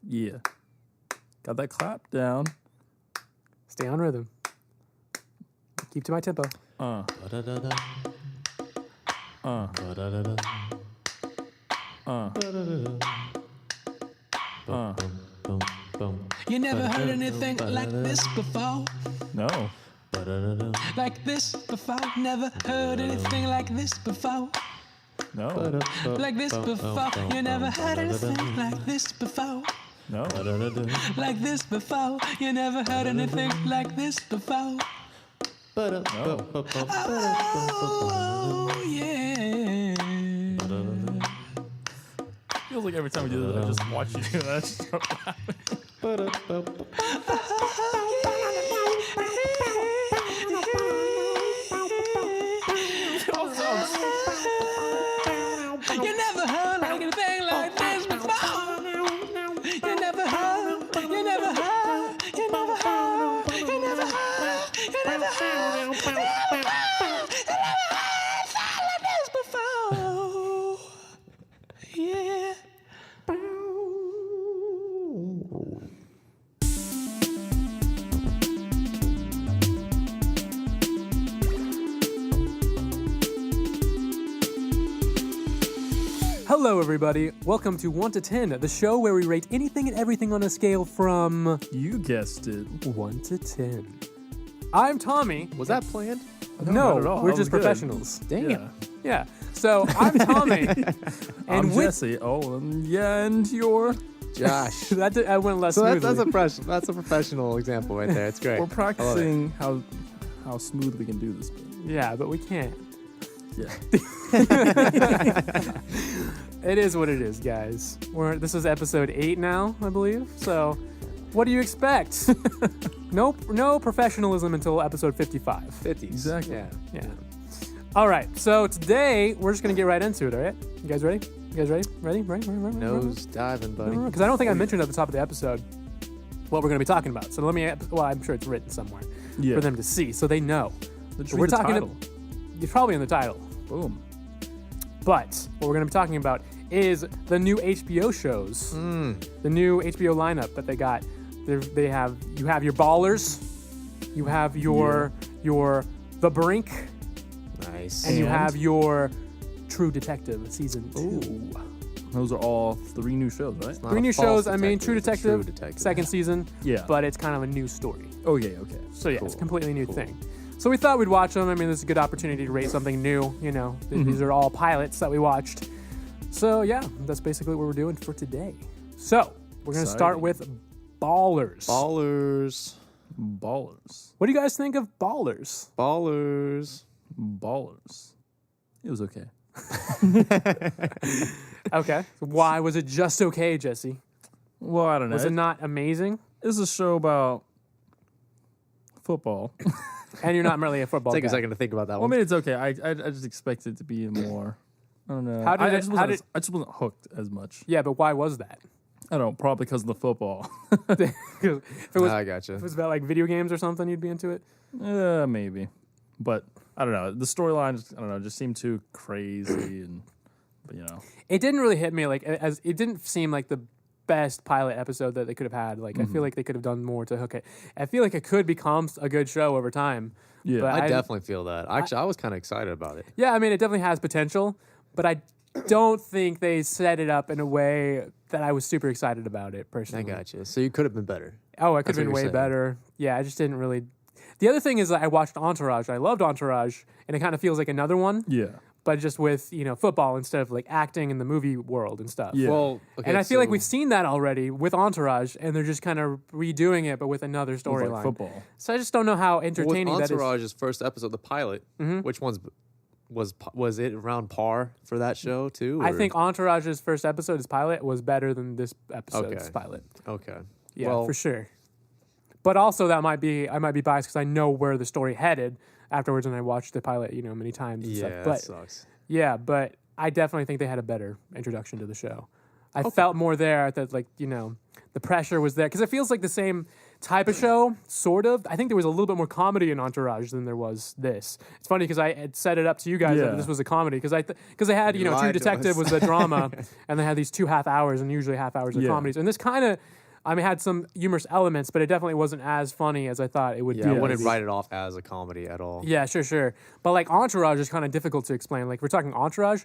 Yeah. Got that clap down. Stay on rhythm. Keep to my tempo. You never heard anything like this before? No. Like this before? Never heard anything like this before? No. Like this before? You never heard anything like this before? No. Like this before? You never heard anything like this before? No. Oh, yeah. Feels like every time we do this, I just watch you and I just start laughing. You never heard like anything like this before. You never heard, you never heard, you never heard, you never heard, you never heard, you never heard something like this before. Yeah. Hello, everybody. Welcome to 1 to 10, the show where we rate anything and everything on a scale from You guessed it. 1 to 10. I'm Tommy. Was that planned? not at all. We're That just was good. professionals. Dang it. Yeah. So I'm Tommy. I'm with Jesse. Oh, and you're... Josh. I went less So smoothly. that's a professional example right there. It's great. We're practicing how smooth we can do this. But Yeah, but we can't. yeah. It is what it is, guys. This is episode 8 now, I believe. So, what do you expect? No professionalism until episode 55. 50s. Exactly. Yeah. Yeah. All right. So today we're just gonna get right into it. All right. You guys ready? Ready? Nose diving, buddy. Because I don't think I mentioned at the top of the episode what we're gonna be talking about. So let me. Well, I'm sure it's written somewhere Yeah. for them to see, so they know. Let's We're read the talking. title. It's probably in the title. Boom. But what we're going to be talking about is the new HBO shows, the new HBO lineup that they got. You have your Ballers, you have your The Brink, Nice. and you And? have your True Detective season 2. Those are all 3 new shows, right? Not 3 a new false shows. I mean, True it's a Detective, true detective. second season. Yeah. But it's kind of a new story. Okay. So yeah, it's a Cool. completely new thing. So we thought we'd watch them. I mean, this is a good opportunity to rate something new. You know, these are all pilots that we watched. So yeah, that's basically what we're doing for today. So we're gonna start with Ballers. Ballers. Ballers. What do you guys think of Ballers? Ballers. Ballers. It was okay. Okay. So why was it just okay, Jesse? Well, I don't know. Was it not amazing? It's a show about football. And you're not really a football Take guy. a second to think about that Well, I one. mean, it's okay. I just expected it to be more. I don't know. How did I it- just how wasn't I just wasn't hooked as much. Yeah, but why was that? I don't know. Probably because of the football. if it was, I gotcha. if it was about like video games or something, you'd be into it. Maybe, but I don't know. The storyline, I don't know, just seemed too crazy, and but you know, It didn't really hit me as it didn't seem like the best pilot episode that they could have had. Like I feel like they could have done more to hook it. I feel like it could become a good show over time. yeah. But I definitely feel that. Actually, I was kind of excited about it. Yeah, I mean, it definitely has potential, but I don't think they set it up in a way that I was super excited about it I personally. gotcha. So you could have been better. Oh, it could That's have been what way you're saying. better. Yeah, I just didn't really. The other thing is that I watched Entourage. I loved Entourage, and it kind of feels like another one, yeah. but just with football instead of like acting in the movie world and stuff. Yeah. Well, okay, And I feel like so- we've seen that already with Entourage, and they're just kind of redoing it, but with another It was storyline. like football. So I just don't know how with entertaining that is. Entourage's first episode, the pilot. Which one's was it around par for that show too? I or- think Entourage's first episode, his pilot, was better than this episode's Okay. pilot. Okay. Yeah, well, for sure. But also, I might be biased because I know where the story headed afterwards, and I watched the pilot, many times. And Yeah, stuff. that But sucks. yeah, but I definitely think they had a better introduction to the show. I felt more there that like the pressure was there because it feels like the same type of show, sort of. I think there was a little bit more comedy in Entourage than there was this. It's funny because I had set it up to you guys that this was a comedy because they had True Detective was the drama, and they had these 2 half hours and usually half hours of comedies, and this kind of. Had some humorous elements, but it definitely wasn't as funny as I thought it would be. I wouldn't write it off as a comedy at all. Yeah, sure. But like Entourage is kind of difficult to explain. Like we're talking Entourage,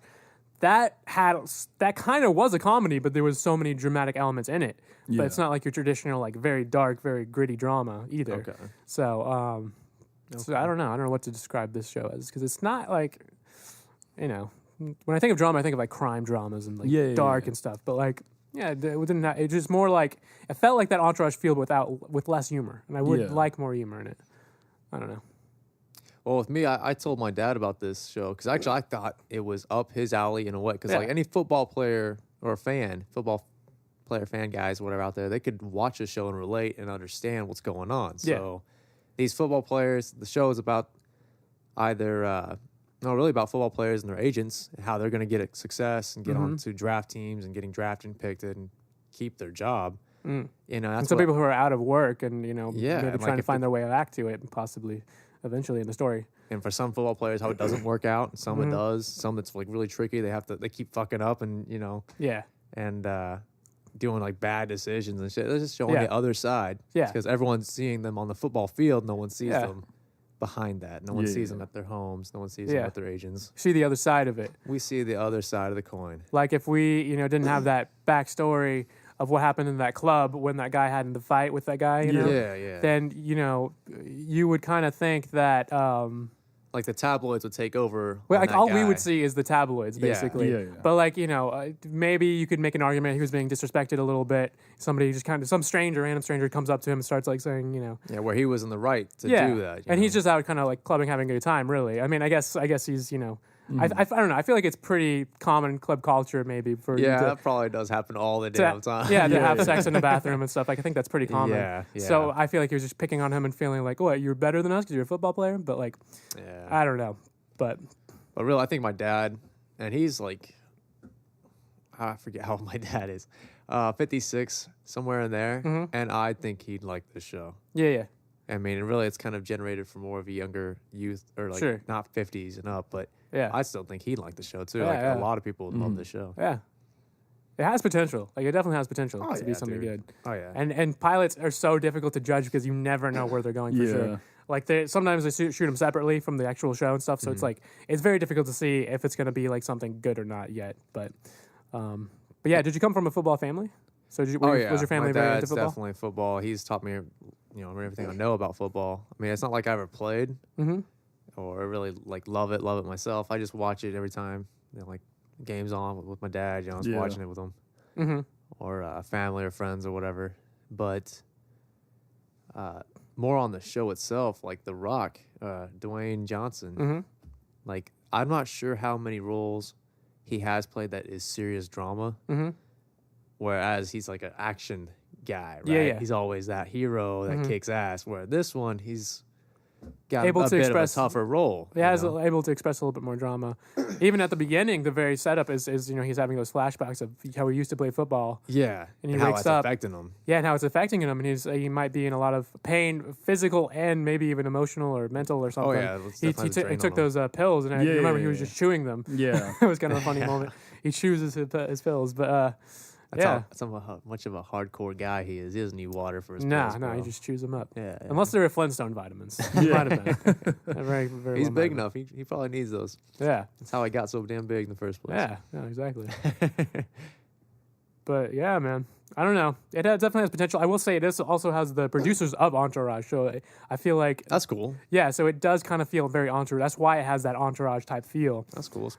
that kind of was a comedy, but there was so many dramatic elements in it. But it's not like your traditional like very dark, very gritty drama either. Okay. So, so I don't know. I don't know what to describe this show as because it's not like, when I think of drama, I think of like crime dramas and like dark and stuff. But like. Yeah, it didn't. It just more like it felt like that Entourage feel with less humor, and I would like more humor in it. I don't know. Well, with me, I told my dad about this show because actually I thought it was up his alley in a way because like any football player or fan guys, whatever out there, they could watch a show and relate and understand what's going on. So these football players, the show is about either. Really about football players and their agents and how they're going to get success and get onto draft teams and getting drafted and picked and keep their job. That's and some people who are out of work and maybe and trying to find their way back to it and possibly eventually in the story. And for some football players, how it doesn't work out, and some it does. Some it's like really tricky. They keep fucking up and and doing like bad decisions and shit. They're just showing the other side. Yeah, because everyone's seeing them on the football field, no one sees them. Behind that. No one sees them at their homes. No one sees them at their agents. See the other side of it. We see the other side of the coin. Like if we, didn't have that backstory of what happened in that club when that guy had in the fight with that guy, then, you would kind of think that... like the tabloids would take over. Well, like all we would see is the tabloids, basically. Yeah. But like, maybe you could make an argument he was being disrespected a little bit. Somebody just some random stranger comes up to him and starts like saying, where he was in the right to do that. And he's just out kind of like clubbing, having a good time, really. I mean, I guess he's, I don't know. I feel like it's pretty common in club culture, maybe for that probably does happen all the damn time. Yeah, to have sex in the bathroom and stuff. Like I think that's pretty common. Yeah. So I feel like he was just picking on him and feeling like, "Oh, you're better than us because you're a football player." But like, I don't know. But really, I think my dad, and he's like, I forget how old my dad is, 56, somewhere in there, and I think he'd like this show. Yeah. I mean, really, it's kind of generated for more of a younger youth, or like not 50s and up, but I still think he'd like the show too. A lot of people would love the show. Yeah, it has potential. Like it definitely has potential to be something good. Oh yeah. And pilots are so difficult to judge because you never know where they're going for sure. Like sometimes they shoot them separately from the actual show and stuff, so it's like it's very difficult to see if it's going to be like something good or not yet. But yeah, did you come from a football family? So was your family very into football? Definitely football. He's taught me, everything I know about football. I mean, it's not like I ever played or really like love it myself. I just watch it every time. Like games on with my dad. I was watching it with him, or family or friends or whatever. But more on the show itself, like The Rock, Dwayne Johnson. Like I'm not sure how many roles he has played that is serious drama. Whereas he's like an action guy, right? Yeah. He's always that hero that kicks ass. Where this one, he's got able a to bit express of a tougher role. Yeah, he's able to express a little bit more drama. Even at the beginning, the very setup is he's having those flashbacks of how he used to play football. Yeah, and he how wakes it's up, affecting him. Yeah, and how it's affecting him, and he might be in a lot of pain, physical and maybe even emotional or mental or something. Oh yeah, he took those pills, and I remember he was just chewing them. Yeah, it was kind of a funny moment. He chews his pills, but. That's how much of a hardcore guy he is. He doesn't need water for his pills. No, he just chews them up. Yeah. Unless they're Flintstone vitamins. Might have been. Very, very He's big enough. He probably needs those. Yeah. That's how he got so damn big in the first place. Yeah, exactly. But yeah, man. I don't know. It definitely has potential. I will say it also has the producers of Entourage. So I feel like... That's cool. Yeah, so it does kind of feel very Entourage. That's why it has that Entourage type feel. That's cool.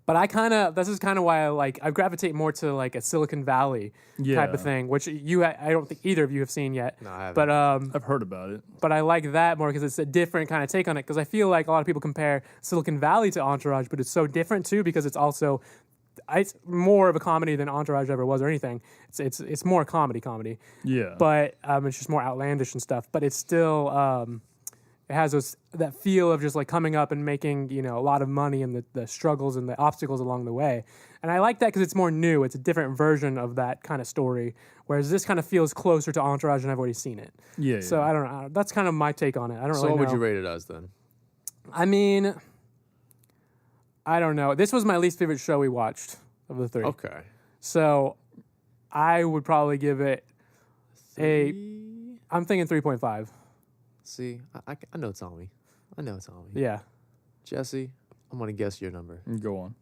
But this is kind of why I gravitate more to like a Silicon Valley type of thing, which I don't think either of you have seen yet. No, I haven't. But I've heard about it. But I like that more because it's a different kind of take on it. Because I feel like a lot of people compare Silicon Valley to Entourage, but it's so different too because it's more of a comedy than Entourage ever was or anything. It's more comedy. Yeah. But it's just more outlandish and stuff. But it's still It has that feel of just like coming up and making, you know, a lot of money and the struggles and the obstacles along the way. And I like that because it's more new. It's a different version of that kind of story. Whereas this kind of feels closer to Entourage and I've already seen it. Yeah. So I don't know. That's kind of my take on it. I don't So really know. what would you rate it as then? I mean, I don't know. This was my least favorite show we watched of the 3. Okay. So I would probably give it I'm thinking 3.5. See, I know Tommy. I know Tommy. Yeah. Jesse, I'm going to guess your number. Go on.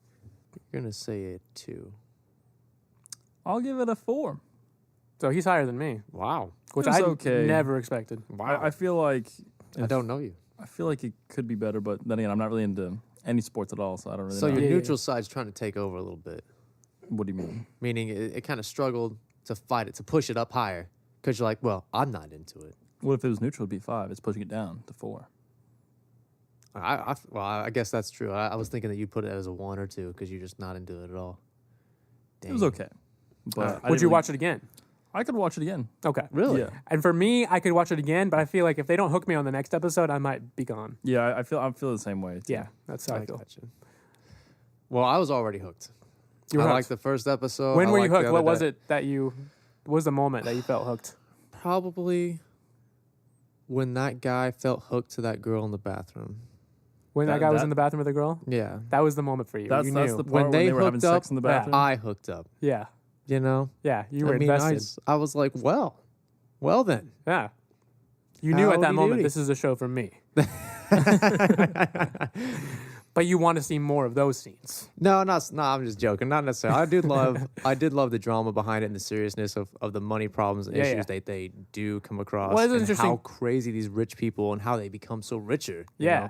You're going to say a 2. I'll give it a 4. So he's higher than me, Wow. which It was I okay. never expected. Wow. I feel like I don't know you. I feel like it could be better, but then again, I'm not really into any sports at all, so I don't really So know. your Yeah. neutral side's trying to take over a little bit. What do you mean? Meaning it kind of struggled to fight it, to push it up higher. Because you're like, well, I'm not into it. What if it was neutral? It'd be 5. It's pushing it down to 4. I guess that's true. I was thinking that you'd put it as a 1 or 2 because you're just not into it at all. It was Dang. okay, but I Would you didn't watch it again? I could watch it again. Okay. Really? Yeah. And for me, I could watch it again, but I feel like if they don't hook me on the next episode, I might be gone. Yeah, I feel the same way. Too. Yeah, that's how I feel. Gotcha. Well, I was already hooked. You were I hooked. liked the first episode. When I were you liked the hooked? other What was day. it that what was the moment that you felt hooked? Probably when that guy felt hooked to that girl in the bathroom. When that That- guy was that- in the bathroom with the girl? Yeah. That was the moment for you. That's You that's knew. the part When when they they were having hooked up, sex in the yeah. bathroom. I hooked up. Yeah. You know? Yeah. You were I mean, invested. I was like, well then. Yeah. You knew at that Howdy moment, doody. this is a show for me. But you want to see more of those scenes. No, I'm just joking. Not necessarily. I did love the drama behind it and the seriousness of the money problems and Yeah, issues yeah. that they do come across. Well, it's and interesting- how crazy these rich people and how they become so richer. you Yeah. know?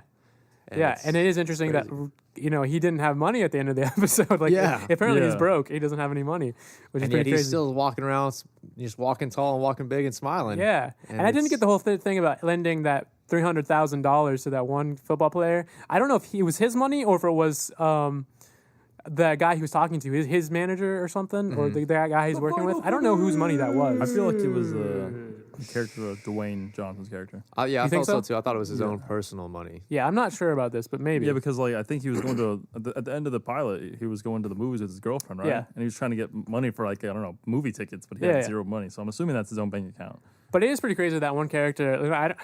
Yeah. it's And it is interesting that, you know, he didn't have money at the end of the episode. Like, Yeah. apparently he's Yeah. broke. He doesn't have any money, which is and yet pretty he's crazy. still walking around, just walking tall and walking big and smiling. Yeah, and I didn't it's- get the whole thing about lending that $300,000 to that one football player. I don't know if it was his money or if it was the guy he was talking to, his manager or something, or the guy he's working with. I don't know whose money that was. I feel like it was the character of Dwayne Johnson's character. Yeah, I You think thought so so? too. I thought it was his own personal money. Yeah, I'm not sure about this, but maybe. Yeah, because like I think he was going to at the end of the pilot, he was going to the movies with his girlfriend, right? Yeah. And he was trying to get money for like I don't know movie tickets, but he Yeah, had yeah. zero money. So I'm assuming that's his own bank account. But it is pretty crazy that one character.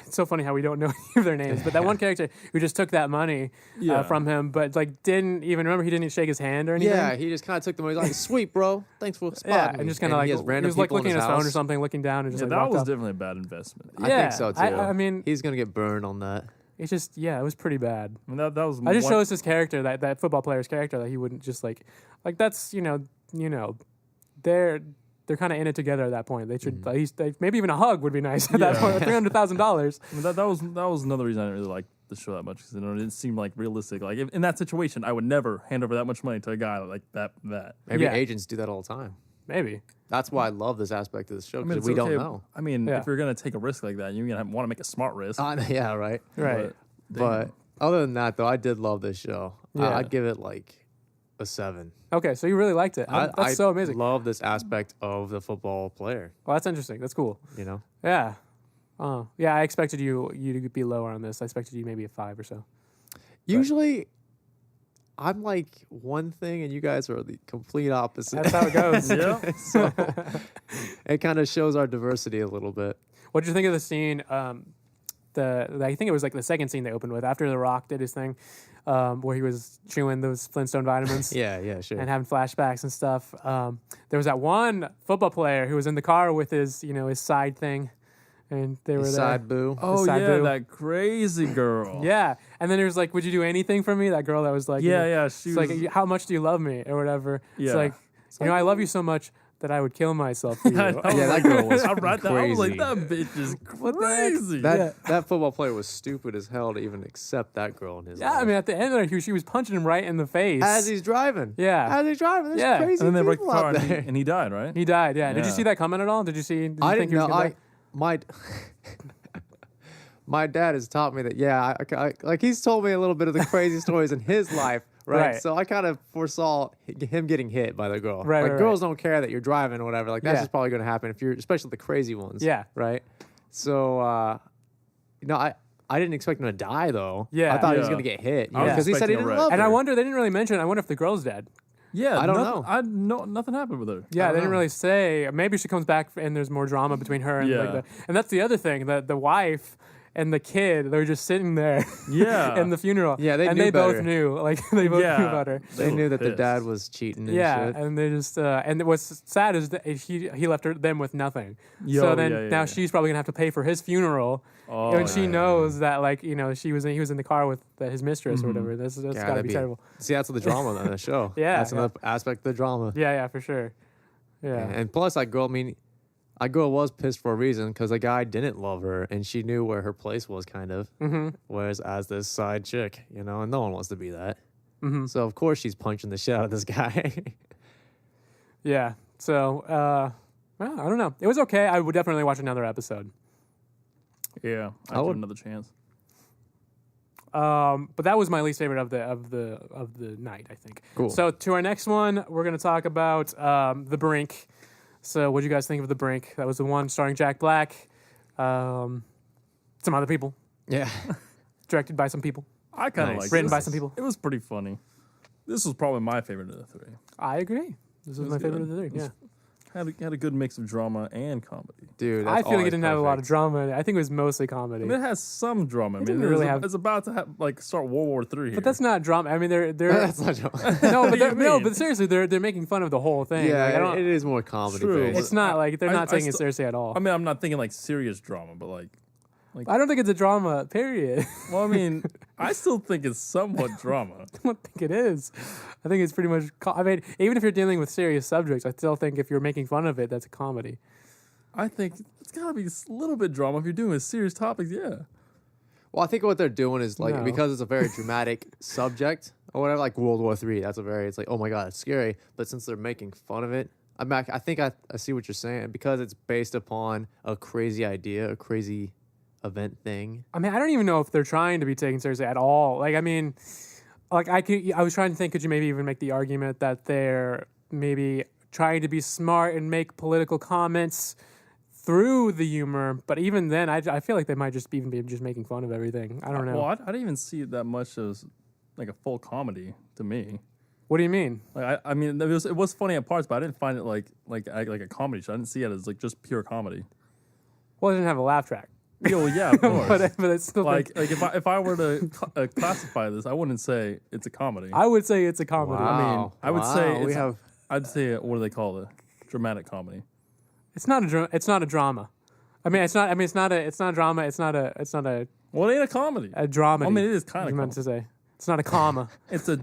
It's so funny how we don't know any of their names, but that one character who just took that money Yeah. from him, but like didn't even remember he didn't shake his hand or anything. Yeah, he just kind of took the money. He's like, "Sweet, bro. Thanks for spotting Yeah, me." and just kind of like he has he random was like people in looking at his phone or house. something, looking down, and just Yeah, like that walked was off. definitely a bad investment. I Yeah, think so too. I mean, he's gonna get burned on that. it's just it was pretty bad. I mean, that was. I just one- shows his character, that football player's character, that he wouldn't just like that's they're kind of in it together at that point. They should at least maybe even a hug would be nice at that Yeah. point. $300,000. I mean, that was another reason I didn't really like the show that much because it didn't seem like realistic. Like in that situation, I would never hand over that much money to a guy like that. Maybe Yeah. agents do that all the time. Maybe. That's why I love this aspect of the show I mean, because it's we don't okay. know. I mean, Yeah. if you're gonna take a risk like that, you're gonna want to make a smart risk. Yeah, right. Right. But other than that, though, I did love this show. Yeah. I'd give it like a 7. Okay, so you really liked it. That's I so amazing. love this aspect of the football player. Well, that's interesting. That's cool. You know, Yeah. Oh, yeah. I expected you to be lower on this. I expected you maybe a 5 or so. usually I'm like one thing and you guys are the complete opposite. That's how it goes. Yeah. So it kind of shows our diversity a little bit. What did you think of the scene? I think it was like the second scene they opened with after The Rock did his thing, where he was chewing those Flintstone vitamins. Yeah, sure. And having flashbacks and stuff. There was that one football player who was in the car with his side thing, and they were there. Side boo. Oh side yeah, boob. that crazy girl. Yeah, and then he was like, "Would you do anything for me?" That girl that was like, Yeah. It's She like, was. how much do you love me, or whatever. Yeah. It's like, I love you so much that I would kill myself for you. I know. Yeah, that girl was I read that. I was like, crazy. that bitch is crazy. That football player was stupid as hell to even accept that girl in his Yeah, life. I mean, at the end of it, she was punching him right in the face. as he's driving. Yeah. As he's driving. There's Yeah. crazy and then they wrecked the people car, out and there. he died, right? He died. Yeah. Did you Yeah. see that coming at all? Did you see? Did you I think didn't he was know. gonna die? My dad has taught me that. Yeah, like he's told me a little bit of the crazy stories in his life, right? Right. So I kind of foresaw him getting hit by the girl. Right, Like right, girls don't care that you're driving or whatever. Like that's Yeah. just probably going to happen if you're, especially the crazy ones. Yeah. Right. So, I didn't expect him to die though. Yeah. I thought he was Yeah. gonna get hit. I was Because he said he expecting a didn't wreck. love And her. I wonder, they didn't really mention, I wonder if the girl's dead. Yeah, I don't know. Nothing happened with her. Yeah, they didn't know. really say. Maybe she comes back and there's more drama between her and Yeah. and that's the other thing. The wife and the kid, they're just sitting there Yeah. in the funeral. Yeah, they and knew they both better. knew. Like they both Yeah. knew about her. They were knew that their pissed. dad was cheating and Yeah, shit. and they just and what's sad is that he left them with nothing. Yo, so then yeah, yeah, now yeah. she's probably gonna have to pay for his funeral. Oh, and she yeah. knows that he was in the car with his mistress or Mm-hmm. whatever. That's Yeah, gotta that'd be terrible. See, that's the drama on the show. Yeah, That's yeah. another aspect of the drama. Yeah, for sure. Yeah. And plus, that girl was pissed for a reason because the guy didn't love her and she knew where her place was, kind of. Mm-hmm. Whereas as this side chick, and no one wants to be that. Mm-hmm. So of course she's punching the shit out of this guy. Yeah. So, well, I don't know. It was okay. I would definitely watch another episode. Yeah, I I give would- another chance. But that was my least favorite of the night, I think. Cool. So to our next one, we're gonna talk about the BRINK. So what do you guys think of the BRINK? That was the one starring Jack Black, some other people, Yeah. directed by some people. I kind of Nice. like Written this. by some people. It was pretty funny. This was probably my favorite of the three. I agree. This was was my favorite good. of the three. It was Yeah. Had a good mix of drama and comedy. Dude, I that's feel like it always didn't have a lot of perfect. drama in it. I think it was mostly comedy. I mean, it has some drama. I mean, didn't really have- it's about to start World War III. But that's not drama. I mean, they're That's not drama. no, What but do you no, mean? but seriously, they're making fun of the whole thing. Like, I Yeah, don't, it is more comedy True. based. it's not like they're I- not I taking it still- seriously at all. I mean, I'm not thinking like serious drama, but like, I don't think it's a drama. Period. well, I mean, I still think it's somewhat drama. I don't think it is. I think it's pretty much. I mean, even if you're dealing with serious subjects, I still think if you're making fun of it, that's a comedy. I think it's gotta be a little bit drama if you're doing a serious topic. Yeah. Well, I think what they're doing is like No. because it's a very dramatic subject or whatever, like World War III. That's it's like, oh my god, it's scary. But since they're making fun of it, I think I see what you're saying because it's based upon a crazy idea, a crazy event thing. I mean, I don't even know if they're trying to be taken seriously at all. Like, I mean, like I was trying to think, could you maybe even make the argument that they're maybe trying to be smart and make political comments through the humor? But even then, I feel like they might just even be just making fun of everything. I don't know. Well, I didn't even see it that much as like a full comedy to me. What do you mean? Like, I mean, it was funny at parts, but I didn't find it like a comedy show. I didn't see it as like just pure comedy. Well, it didn't have a laugh track. Yeah, well, yeah, of course. but it's still like if I were to classify this, I wouldn't say it's a comedy. I would say it's a comedy. Wow. I would say we it's, have I'd say what do they call it? Dramatic comedy. It's not a drama. I mean, it's not a drama. It's not a Well, it ain't a comedy. drama. I mean, it is kind I of. meant to say it's not a comma. It's a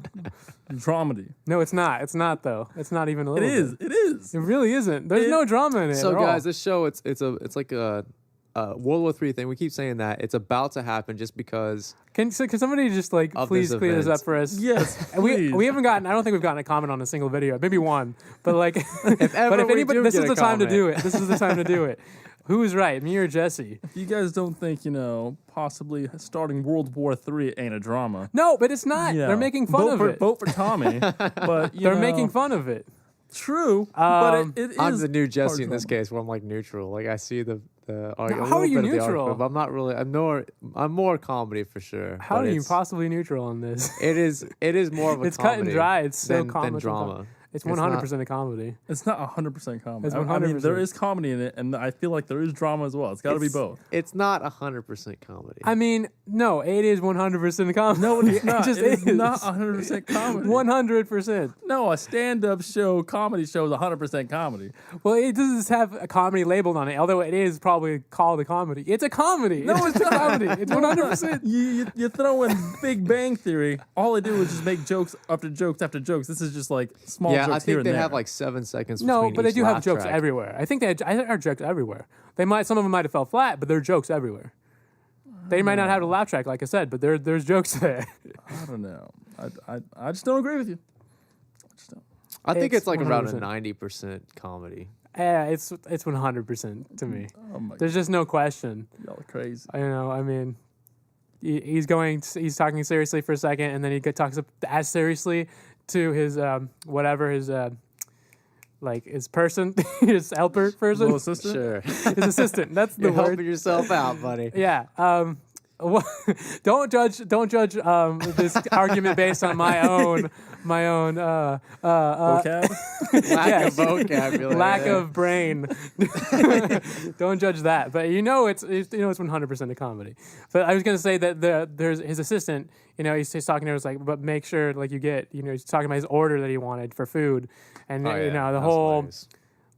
dramedy. No, it's not. It's not though. It's not even a It little. is. bit. It is. It really isn't. There's It- no drama in it. so at all. guys, this show it's like a World War III thing. We keep saying that it's about to happen just because Can somebody just like Of please this clear this event. up for us? Yes. And we please. haven't gotten. I don't think we've gotten a comment on a single video. Maybe one, but like, ever but if we anybody, do this get is a the time to comment. do it. This is the time to do it. Who's right, me or Jesse? If you guys don't think possibly starting World War III ain't a drama. No, but it's not. you know, They're making fun of it. Vote for Tommy. But They're making fun of it. True, but it is. I'm the new Jesse in hard this drama. case where I'm like neutral. Like I see the argument. how are you neutral? But I'm not really. I'm more comedy for sure. How but are you it's- possibly neutral on this? It is more of a It's cut and comedy dry. It's so than comical. drama. It's not- 100% a comedy. It's not 100% comedy. It's I mean, there 100%. is comedy in it, and I feel like there is drama as well. It's got to be It's- both. It's not 100% comedy. I mean, no, it is 100% a comedy. No, it's not. It just It is not 100% comedy. 100%. No, a stand-up show, comedy show is 100% comedy. Well, it doesn't have a comedy labeled on it, although it is probably called a comedy. It's a comedy. No, it's a not. comedy. It's 100%. You throw in Big Bang Theory. All they do is just make jokes after jokes after jokes. This is just like small yeah, jokes I here think and they there. have like 7 seconds. No, between but they each do have laugh jokes track. everywhere. I think they are jokes everywhere. Some of them might have fell flat, but there are jokes everywhere. They might not have a laugh track, like I said, but there's jokes there. I don't know. I just don't agree with you. I just don't. I think It's it's like around a 100%. 90% comedy. Yeah, it's 100% to me. Oh my There's just no question. y'all are crazy. I mean, he's talking seriously for a second, and then he talks as seriously to his his person, his helper person, Little sister. Sure, his assistant. That's the you're word. helping yourself out, buddy. Yeah. Don't judge this argument based on my own Vocab? Lack of vocabulary. lack of brain. Don't judge that. But it's 100% a comedy. But I was gonna say that there's his assistant. He's talking to her. It's like, but make sure like you get. He's talking about his order that he wanted for food, and the whole hilarious.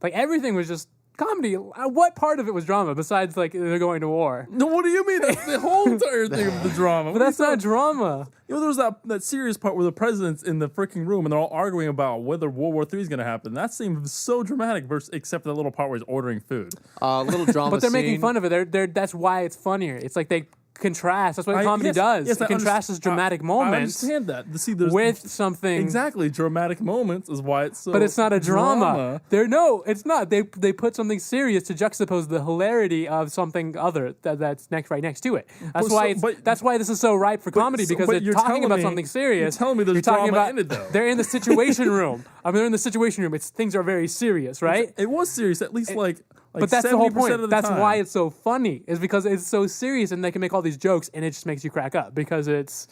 like everything was just comedy. What part of it was drama besides like they're going to war? No, what do you mean? That's the whole entire thing of the drama. But that's not drama. There was that serious part where the president's in the freaking room and they're all arguing about whether World War III is going to happen. That seems so dramatic, except for that little part where he's ordering food. Little drama. But they're scene. making fun of it. That's why it's funnier. It's like they contrast. That's what comedy does. Yes, it contrasts dramatic I moments understand that. See, there's with something. exactly dramatic moments is why it's so. But it's not a drama. It's not. They put something serious to juxtapose the hilarity of something other that's right next to it. That's why this is so ripe for comedy because they're talking about something serious. You're telling me there's drama in it though. They're in the situation room. They're in the situation room. Things are very serious, right? It was serious, at least like but that's the whole 70% point. of the That's time. why it's so funny, is because it's so serious and they can make all these jokes and it just makes you crack up because it's,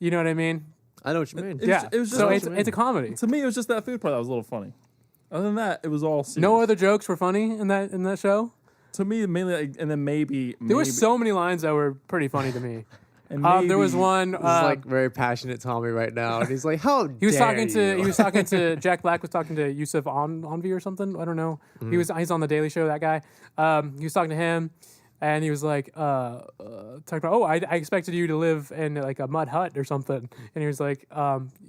you know what I mean? I know what you mean. It was just so what it's a comedy. To me, it was just that food part that was a little funny. Other than that, it was all serious. No other jokes were funny in that show? To me, mainly, and then maybe There were so many lines that were pretty funny to me. and There was one. This is like very passionate Tommy right now, and he's like, "How He was dare talking you?" to Jack Black was talking to Yusuf Onvi or something. I don't know. He's on the Daily Show. That guy. He was talking to him, and he was like talking about, I expected you to live in like a mud hut or something. And he was like,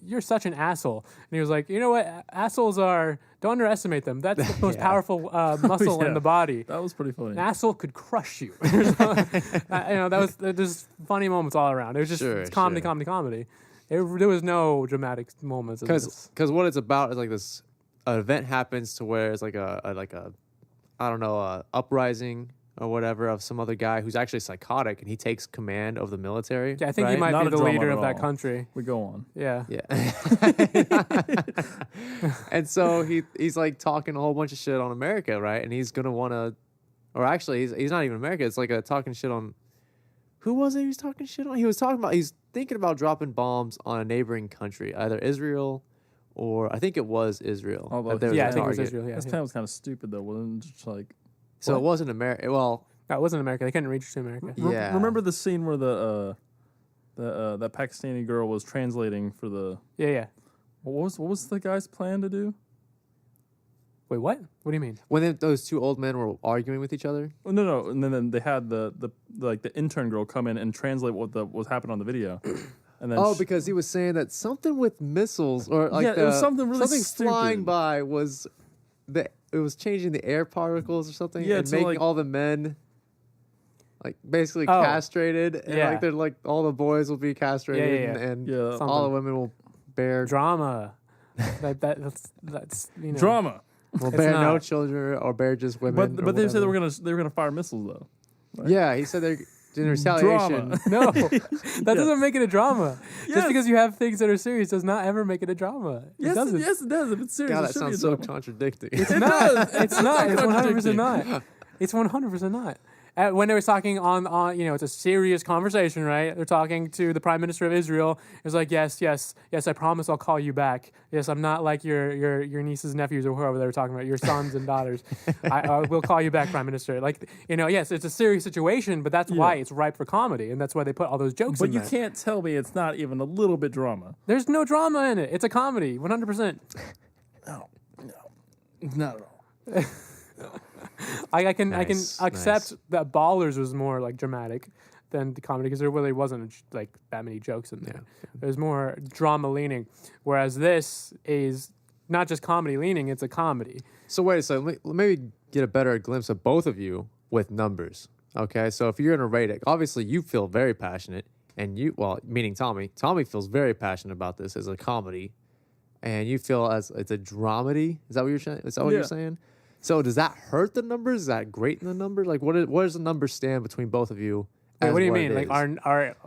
you're such an asshole. And he was like, you know what? Assholes don't underestimate them. That's the most powerful muscle in the body. That was pretty funny. An asshole could crush you. There's funny moments all around. It was just it's comedy. There was no dramatic moments. Because what it's about is like this event happens to where it's like a uprising or whatever of some other guy who's actually psychotic and he takes command of the military. Yeah, I think he right? might Not be a the drama leader at of that all. country. We go on. Yeah. Yeah. And so he's like talking a whole bunch of shit on America, right? And he's gonna wanna, or actually he's not even America. It's like a talking shit on. Who was it he was talking shit on? He's thinking about dropping bombs on a neighboring country, either Israel or I think it was Israel. Although that they were Yeah, I gonna think it was target. Israel. Yeah. This plan was kind of stupid though. Wasn't it just like So it wasn't America. Well, No, it wasn't America. They couldn't reach to America. yeah. remember the scene where that Pakistani girl was translating for the Yeah. what was the guy's plan to do? Wait, what? What do you mean? When those two old men were arguing with each other. Oh, no, and then they had the intern girl come in and translate what happened on the video, and then Because he was saying that something with missiles or like Yeah, it was something really flying stupid. by was it was changing the air particles or something Yeah, and so, making like- all the men like basically Oh. castrated and Yeah. like they're like all the boys will be castrated Yeah. and Yeah. all Something. the women will bear Drama. that's drama. It's bear no not. children or bear just women. But they said they were gonna fire missiles though. Yeah, he said they're in retaliation. Drama. No, that doesn't make it a drama. Yes. Just because you have things that are serious does not ever make it a drama. Yes, it doesn't. yes, it does. If it's serious, God, it that should be a sounds so drama. contradicting. It's It not. does. It's not. It's 100% contradicting. not. It's 100% not. When they were talking on, it's a serious conversation, right? They're talking to the Prime Minister of Israel. It's like, yes, I promise I'll call you back. Yes, I'm not like your nieces, nephews, or whoever they were talking about, your sons and daughters. I will call you back, Prime Minister. Like, yes, it's a serious situation, but that's why it's ripe for comedy, and that's why they put all those jokes But in you there. can't tell me it's not even a little bit drama. There's no drama in it. It's a comedy, 100%. No, not at all. I can Nice, accept nice. that Ballers was more like dramatic than the comedy because there really wasn't like that many jokes in there. There's more drama leaning, whereas this is not just comedy leaning; it's a comedy. So wait a second, let me maybe get a better glimpse of both of you with numbers. Okay, so if you're gonna rate it, obviously you feel very passionate, and meaning Tommy feels very passionate about this as a comedy, and you feel as it's a dramedy. Is that what you're saying? Is that what Yeah. you're saying? So does that hurt the numbers? Is that great in the numbers? Like what does the numbers stand between both of you? Wait, as what do you it mean? Like is?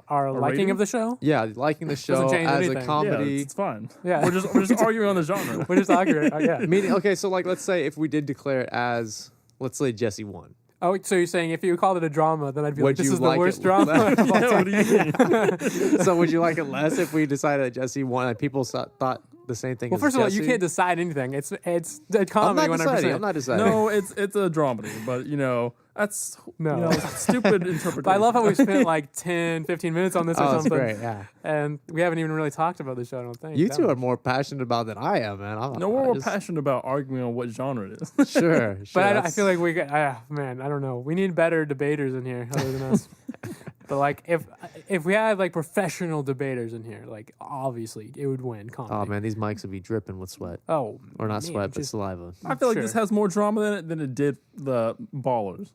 our liking rating? of the show? Yeah, liking the show change as anything. a Yeah, comedy. it's fine. Yeah. we're just arguing on the genre. We're just arguing. Yeah. Meaning, okay, so like let's say if we did declare it as, let's say Jesse won. Oh, so you're saying if you called it a drama, then I'd be Would like, this you is like the worst it drama. less? Yeah, what do you mean? So would you like it less if we decided that Jesse won and people thought the same thing Well, as first of all, you Jesse? can't decide anything. It's a I'm comedy. not 100%. deciding. I'm not deciding. No, it's a dramedy, but that's No. stupid interpretation. But I love how we spent like 10, 15 minutes on this or Oh, that's something. great. Yeah. And we haven't even really talked about the show, I don't think. You that two are much. more passionate about it than I am, man. No, we're more passionate about arguing on what genre it is. Sure. But I feel like we got, man, I don't know. We need better debaters in here other than us. But like, if we had like professional debaters in here, like obviously it would win comedy. Oh man, these mics would be dripping with sweat, Oh, or not man, sweat, but just- saliva. I feel like Sure. this has more drama than it did the Ballers.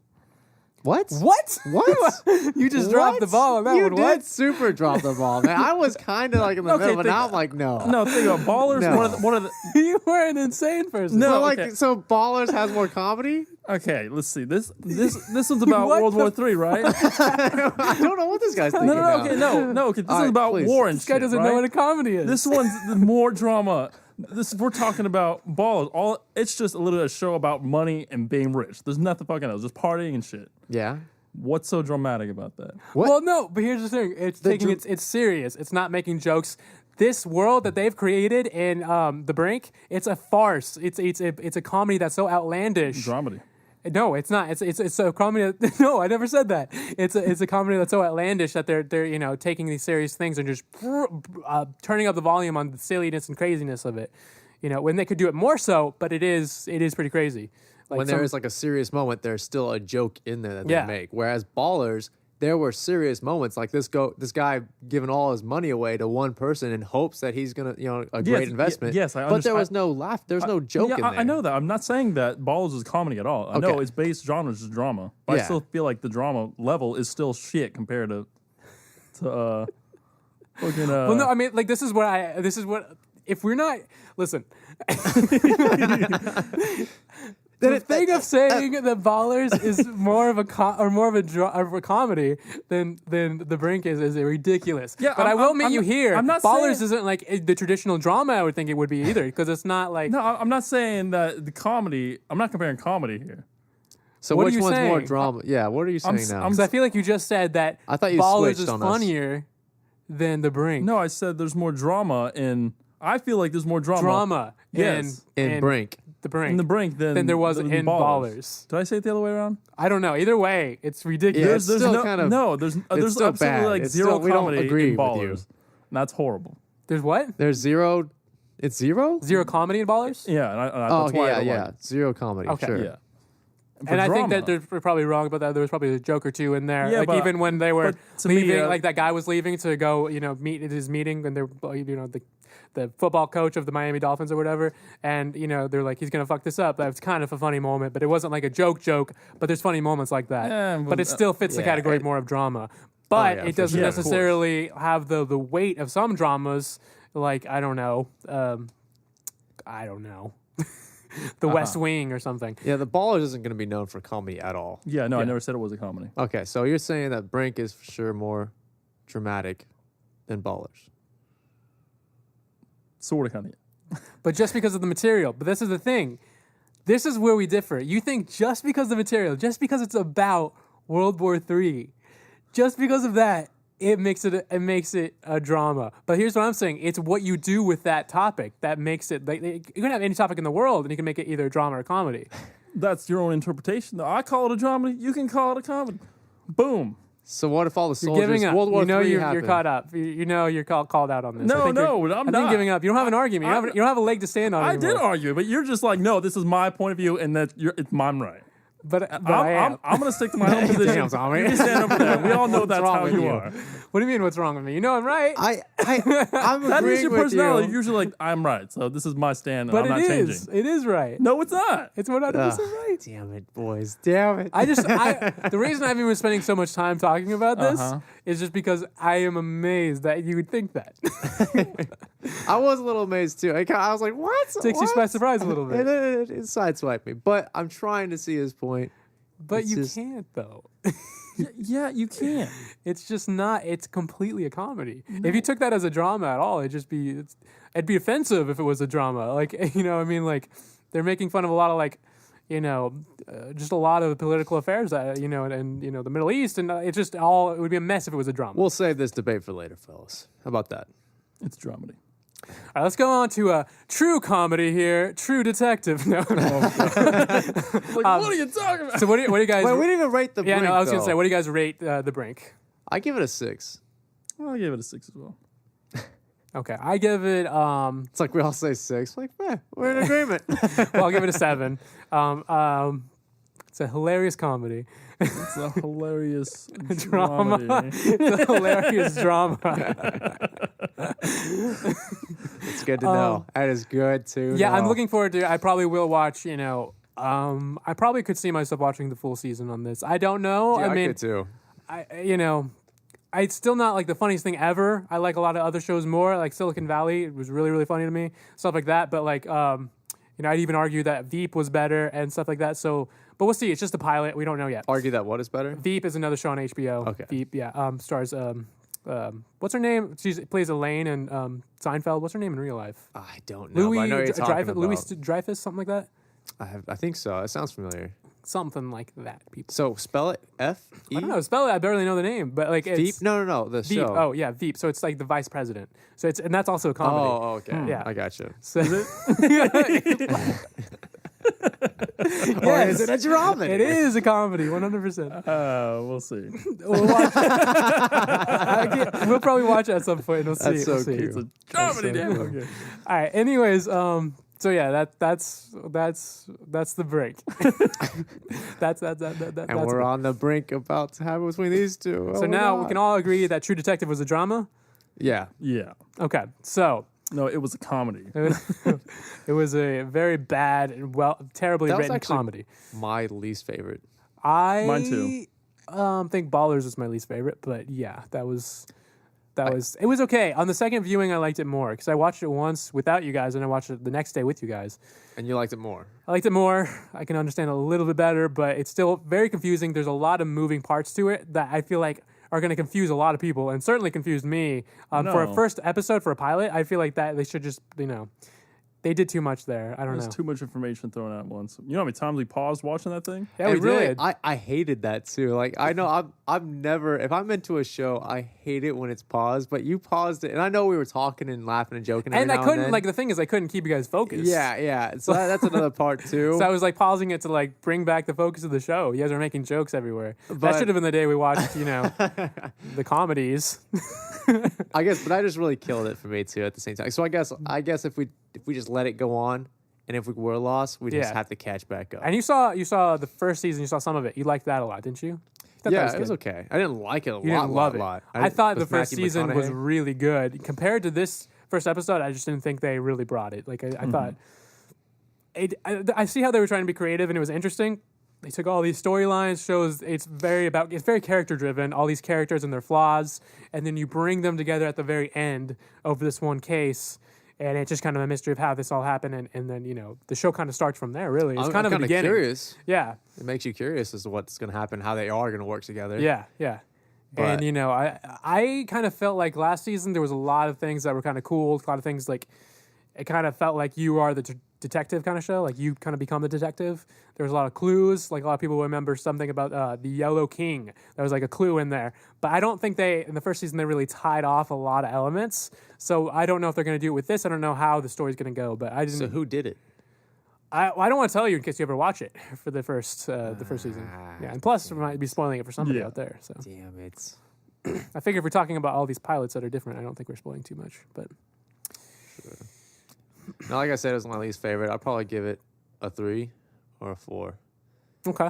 What? What? What? You just dropped the ball on that you one. did What? super drop the ball, man. I was kind of like in the Okay, middle, but think- now I'm like, no. No, think about Ballers. No. One of the You were an insane person. No. So like, okay. so Ballers has more comedy. Okay, let's see. This one's about What World the War III, right? I don't know what this guy's thinking. No, no, now. okay, no. Okay, this All is right, about please. war and This guy shit, doesn't right? know what a comedy is. This one's more drama. We're talking about Ballers. It's just a little show about money and being rich. There's nothing fucking else. Just partying and shit. Yeah. What's so dramatic about that? What? Well, no, but here's the thing. It's taking it's serious. It's not making jokes. This world that they've created in the Brink, it's a farce. It's a comedy that's so outlandish. Dramedy. No, it's not. It's a comedy. No, I never said that. It's a comedy that's so outlandish that they're taking these serious things and just turning up the volume on the silliness and craziness of it. When they could do it more so, but it is pretty crazy. Like When there is like a serious moment, there's still a joke in there that they Yeah. make. Whereas Ballers, there were serious moments like this guy giving all his money away to one person in hopes that he's gonna a great investment. yes, I but there understand. was no laugh. There's no joke Yeah, in there. I know that. I'm not saying that Ballers is comedy at all. I know Okay. its base genre is just drama, but Yeah. I still feel like the drama level is still shit compared to fucking. Well, no, I mean, like this is what if we're not listen. The thing of saying that Ballers is more of a comedy than the Brink is ridiculous. Yeah, but I will meet I'm you not- here. I'm not Ballers saying- isn't like the traditional drama I would think it would be either, because it's not like. No, I'm not saying that the comedy. I'm not comparing comedy here. So What are which you one's more saying? drama? Yeah, what are you saying now? Because I feel like you just said that I thought you Ballers switched is on us. funnier than the Brink. No, I said there's more drama in. I feel like there's more drama. Yes. in Brink. The Brink. in the Brink than there was than in Ballers. Did I say it the other way around? I don't know. Either way, it's Yeah, ridiculous. it's still no, kind of- no. There's still absolutely bad. like It's zero still- we don't comedy agree in with you. Ballers. And that's horrible. There's what? There's zero. It's zero. Zero comedy in Ballers? Yeah, and Oh, that's why I don't yeah. like Zero comedy. Okay. Sure. it. Yeah. For And I think that drama- they're probably wrong about that. There was probably a joke or two in there. Yeah, like but- even when they were but to me, leaving, like that guy was leaving to go, meet at his meeting, and they're, the football coach of the Miami Dolphins or whatever, and they're like, he's gonna fuck this up. That's kind of a funny moment, but it wasn't like a joke, but there's funny moments like that. Yeah, but it still fits the category more of drama. But yeah, it for doesn't sure. Yeah, of course. necessarily have the weight of some dramas, like I don't know. The West Wing or something. Yeah, the Ballers isn't going to be known for comedy at all. Yeah, no, I never said it was a comedy. Okay, so you're saying that Brink is for sure more dramatic than Ballers. Sort of, kind of. But just because of the material. But this is the thing. This is where we differ. You think just because of the material, just because it's about World War III, just because of that, it makes it a drama. But here's what I'm saying. It's what you do with that topic that makes it like you can have any topic in the world and you can make it either a drama or comedy. That's your own interpretation. Though. I call it a drama. You can call it a comedy. Boom. So what if all the You're soldiers? giving up. World War III you're happened. caught up. You're called out on this. No, I think no, you're- I'm I think not. giving up. You don't have an argument. You don't have a leg to stand on. I anymore. did argue, but you're just like, no, this is my point of view, and that it's mine right. But I am. I'm gonna stick to my own position. Damn, Tommy. You stand over there. We all know that's wrong how with you you? are. What do you mean? What's wrong with me? You know I'm right. I'm That agreeing is your with personality. you. You're usually like, I'm right, so this is my stand, and but I'm not it changing. is. It is right. No, it's not. It's 100% right. Damn it, boys. Damn it. The reason I've been spending so much time talking about this is just because I am amazed that you would think that. I was a little amazed too. I was like, what? Takes you by surprise a little bit. It sideswiped me. But I'm trying to see his point. But It's you just- can't though. Yeah, you can. It's just not. It's completely a comedy. If you took that as a drama at all, it'd be offensive if it was a drama. Like I mean, like they're making fun of a lot of like, just a lot of political affairs that and the Middle East, and it would be a mess if it was a drama. We'll save this debate for later, fellas. How about that? It's dramedy. All right, let's go on to true comedy here. True Detective. No. What are you talking about? So what do you guys? Wait, we didn't even rate the yeah, Brink, no, I was gonna though. say, what do you guys rate the Brink? I give it a 6. I'll give it a 6 as well. Okay, I give it. It's like we all say 6. Like, we're in agreement. Well, I'll give it a 7. It's a hilarious comedy. It's a hilarious Drama. dramedy. It's a hilarious drama. It's good to know. That is good to Yeah, know. I'm looking forward to. I probably will watch. I probably could see myself watching the full season on this. I don't know. Yeah, I mean, could too. It's still not like the funniest thing ever. I like a lot of other shows more, like Silicon Valley. It was really, really funny to me, stuff like that. But like, I'd even argue that Veep was better and stuff like that. So, but we'll see. It's just a pilot. We don't know yet. Argue that what is better? Veep is another show on HBO. Okay. Veep, yeah. Stars what's her name? She plays Elaine in Seinfeld. What's her name in real life? I don't know. But I know what you're talking about. Louis Dreyfus, something like that. I think so. It sounds familiar. Something like that. People. So spell it F-E? I don't know. Spell it. I barely know the name, but like Veep? it's No. The Veep. show. Oh yeah, Veep. So it's like the vice president. So and that's also a comedy. Oh, okay. Yeah. I got you. So, Or is it a drama? it is a comedy, 100%. We'll see. We'll, watch we'll probably watch it at some point. And we'll see. That's so we'll see. cute. It's a dramedy, damn it. Okay. All right. Anyways, so yeah, that's the Brink. that's And we're on the brink about to happen between these two. So now we can all agree that True Detective was a drama. Yeah. Yeah. Okay, so No, it was a comedy. it was a very bad and terribly That was written actually comedy. my least favorite. Mine too. Think Ballers was my least favorite, but yeah, it was okay. On the second viewing, I liked it more because I watched it once without you guys, and I watched it the next day with you guys. And you liked it more. I liked it more. I can understand a little bit better, but it's still very confusing. There's a lot of moving parts to it that I feel like are going to confuse a lot of people, and certainly confused me. For a first episode, for a pilot, I feel like that they should just, they did too much there. I don't know. There's too much information thrown out at once. You know how many times we paused watching that thing? Yeah, we And really, did. I hated that too. Like I know I'm never, if I'm into a show, I hate it when it's paused. But you paused it, and I know we were talking and laughing and joking. And every I now couldn't, then. like, the thing is, I couldn't keep you guys focused. Yeah. So that's another part too. So I was like pausing it to like bring back the focus of the show. You guys are making jokes everywhere. That But- should have been the day we watched, the comedies. I guess, but I just really killed it for me too at the same time. So I guess if we just let it go on, and if we were lost, we just Yeah. have to catch back up. And you saw the first season. You saw some of it. You liked that a lot, didn't you? Thought that Yeah, it was good. okay. I didn't like it a You lot. didn't love it. lot. I thought the with first Matthew season was McConaughey. really good compared to this first episode. I just didn't think they really brought it. Like I thought. I see how they were trying to be creative, and it was interesting. They took all these storylines, shows it's very character driven, all these characters and their flaws, and then you bring them together at the very end of this one case, and it's just kind of a mystery of how this all happened, and then the show kind of starts from there. Really, it's I'm kind of the kinda beginning. curious. Yeah, It makes you curious as to what's going to happen, how they are going to work together. yeah. But- And I kind of felt like last season there was a lot of things that were kind of cool. A lot of things like it kind of felt like you are the detective kind of show. Like you kind of become the detective. There was a lot of clues. Like a lot of people remember something about the Yellow King. There was like a clue in there. But I don't think in the first season they really tied off a lot of elements. So I don't know if they're going to do it with this. I don't know how the story's going to go. But I didn't. So who did it? I don't want to tell you in case you ever watch it for the first season. Yeah, and plus we might be spoiling it for somebody out there. So Damn it. I figure if we're talking about all these pilots that are different, I don't think we're spoiling too much. But No, like I said, it was my least favorite. I'd probably give it a 3 or a 4. okay.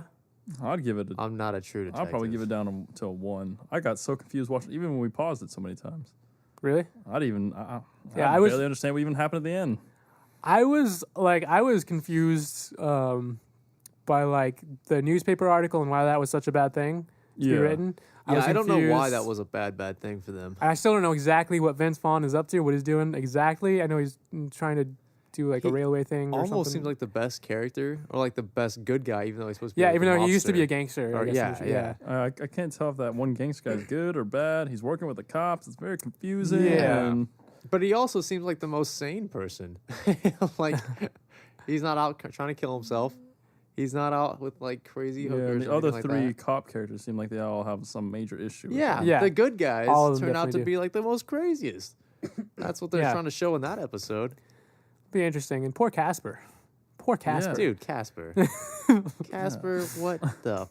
I'd give it. I'm not a true detective. I'll probably give it down to a 1. I got so confused watching, even when we paused it so many times. Really? I I was- barely understand what even happened at the end. I was confused by like the newspaper article and why that was such a bad thing to be Yeah. written. Yeah, I don't know why confused. that was a bad thing for them. I still don't know exactly what Vince Vaughn is up to, what he's doing exactly. I know he's trying to do like a railway thing. Or Almost something. seems like the best character or like the best good guy, even though he's supposed to be. Yeah, like even a though he used to be a mobster. gangster. Or- I guess yeah, initially, yeah. I can't tell if that one gangster guy's good or bad. He's working with the cops. It's very confusing. Yeah. And But he also seems like the most sane person. Like he's not out trying to kill himself. He's not out with like crazy Yeah, hookers. and the or other anything like three that. cop characters seem like they all have some major issue. with Yeah, it. Yeah. the good guys All of them turn out to definitely be like the most craziest. That's what they're Yeah. trying to show in that episode. Be interesting. And poor Casper. Poor Casper. Dude, Casper. Casper, what the?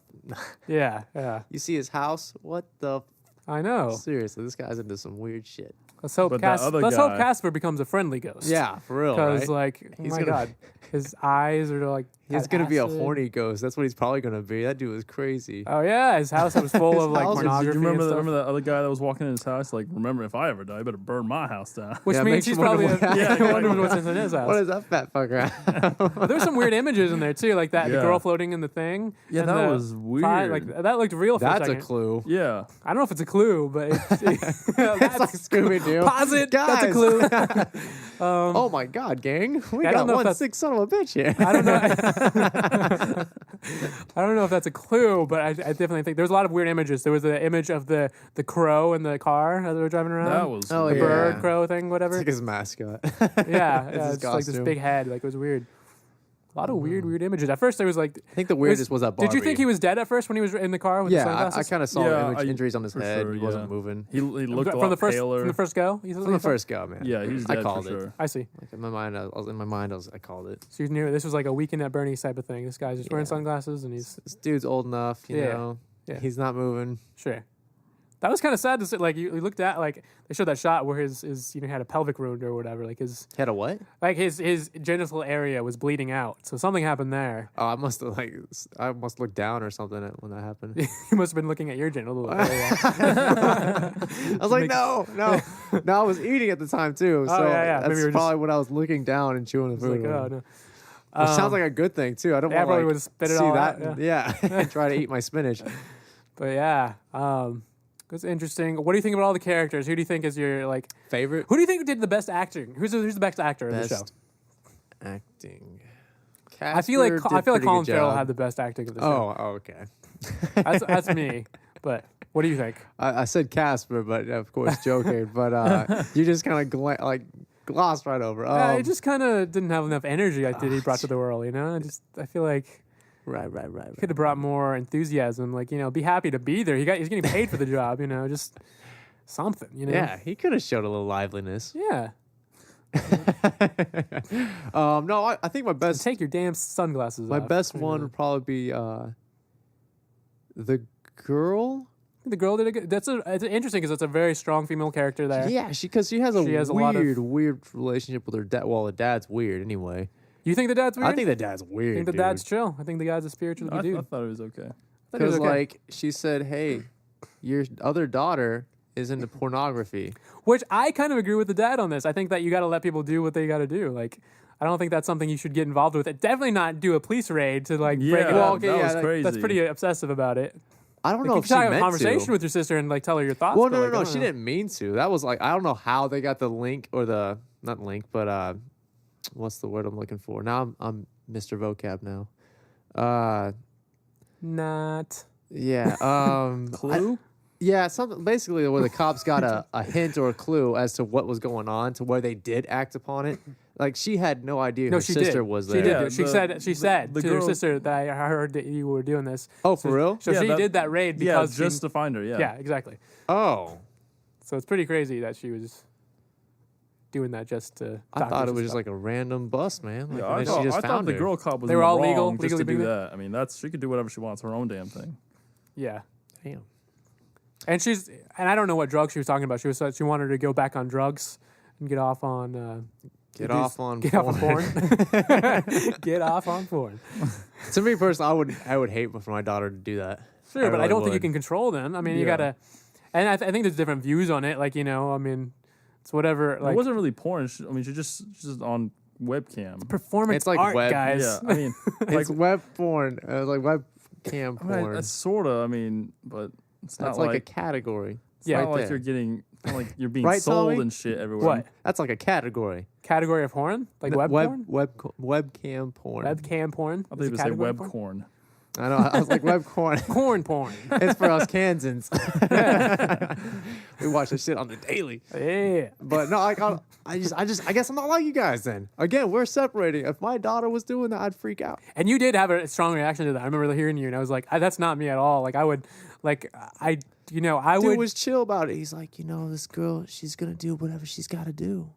Yeah, yeah. You see his house? What the? I know. Seriously, this guy's into some weird shit. Let's hope But that other let's hope guy- Casper becomes a friendly ghost. Yeah, for real, Because right? like, oh He's my gonna- god, his eyes are like. He's had gonna be a acid. horny ghost. That's what he's probably gonna be. That dude was crazy. Oh yeah, his house was full His of like house was- did you Did pornography. you remember, and stuff. remember that other guy that was walking in his house? Like, remember, if I ever die, I better burn my house down. Which Yeah, means makes you he's probably wonder what- Yeah, wondering exactly. what's in his house. What is that fat fucker? There's some weird images in there too, like that the Yeah. girl floating in the thing. Yeah, and that the was fire, weird. like that looked real for a That's a second. clue. Yeah. I don't know if it's a clue, but it's, It's like Scooby Doo. posit. That's a Guys. clue. Oh my god, gang! We I don't got know if one that's- sick son of a bitch here. I don't know. I don't know if that's a clue, but I definitely think there's a lot of weird images. There was an image of the crow in the car as they were driving around. That was Oh, the yeah. bird crow thing, whatever. It's like his mascot. Yeah, It's yeah, his it's like this costume. big head. Like it was weird. A lot of weird images. At first, I was like, I think the weirdest was that Barbie. Did you think he was dead at first when he was in the car with the Yeah, sunglasses? I kind of saw Yeah, injuries on his for head. sure, He wasn't yeah. moving. He looked a from lot the first paler. from the first go. From the first go, man. Yeah, he's I dead called for it. sure. I see. Like in my mind, I called it. So you knew this was like a Weekend at Bernie's type of thing. This guy's just wearing sunglasses and he's This dude's old enough, you Yeah. know. Yeah. He's not moving. sure. That was kind of sad to see. Like you looked at like they showed that shot where his he had a pelvic wound or whatever. Like his Had a what? his genital area was bleeding out. So something happened there. Oh, I must look down or something when that happened. He must have been looking at your genital area. I was like, no. I was eating at the time too. So yeah. Maybe that's you were probably when I was looking down and chewing the It's food. like, oh no. Which sounds like a good thing too. I don't Yeah, I want probably like, would've spit it see all that. out, Yeah, and try to eat my spinach. But yeah, it's interesting. What do you think about all the characters? Who do you think is your like? Favorite Who do you think did the best acting? Who's the best actor in the show? best acting. I feel like Casper did Colin pretty good Farrell job. had the best acting of the show. Oh, okay. That's me. But what do you think? I said Casper, but of course joking. But you just kind of glossed right over. He just kind of didn't have enough energy that he brought to the world. You know, I feel like right. could have brought more enthusiasm. Like be happy to be there. He's getting paid for the job. You know, just something. You know. Yeah, he could have showed a little liveliness. Yeah. No, I think my best Take your damn sunglasses my off. best You one know. would probably be the girl. The girl did a good. It's interesting because it's a very strong female character there. Yeah, because she has a She has a lot of- weird relationship with her dad. Well, the dad's weird anyway. You think the dad's weird? I think the dad's weird. I think the dad's chill. I think the guy's a spiritual I dude. thought it was okay. I thought he because was okay. like she said, hey, your other daughter is into pornography. Which I kind of agree with the dad on this. I think that you got to let people do what they got to do. Like, I don't think that's something you should get involved with. Definitely not do a police raid to like break it Yeah, up. that was crazy. That's pretty obsessive about it. I don't Like, know you if can she have a meant conversation to. with your sister and like tell her your thoughts. Well, but, no, like, I no, don't she know. didn't mean to. That was like I don't know how they got the link or the not link, but what's the word I'm looking for? Now I'm Mr. Vocab now. Not. Yeah. Clue? Yeah, something basically where the cops got a hint or a clue as to what was going on, to where they did act upon it. Like she had no idea No, her she sister did. was She there. did. Yeah, She the said to her girl- sister that I heard that you were doing this. Oh, for real? So Yeah, she that- did that raid Yeah, because just to find her. Yeah. yeah, exactly. Oh, So it's pretty crazy that she was doing that just to. I talk thought to it was her just stuff. like a random bust, man. Like, Yeah, and I then thought, she just I thought found the her. girl cop was They in were the all wrong legal- just legally to do doing that. I mean, she could do whatever she wants, her own damn thing. Yeah. Damn. And I don't know what drugs she was talking about. She wanted to go back on drugs and get off on Get off on get off on porn. porn. Get off on porn. To me personally, I would hate for my daughter to do that. Sure, but I really don't think you would. can control them. I mean, you Yeah. gotta. And I think there's different views on it. Like I mean, it's whatever. Like it wasn't really porn. I mean, she's just on webcam. performance It's like art, web- guys. Yeah, I mean, It's web porn, like webcam porn. that's sort of. I mean, but it's That's not like a like category. it's Yeah. not right like there. you're getting. It's not like you're being Right, sold Tommy? and shit everywhere. What That's like a category. category of porn? Like web porn? Webcam porn. Webcam porn. I Is believe it it say category web of porn? corn. I know. I was like, web corn. Corn porn. It's for us Kansans. We watch this shit on the daily. Yeah. But no, I guess I'm not like you guys then. Again, we're separating. If my daughter was doing that, I'd freak out. And you did have a strong reaction to that. I remember hearing you, and I was like, that's not me at all. Like, I would, like, I Dude would. was chill about it. He's like, this girl, she's gonna do whatever she's got to do,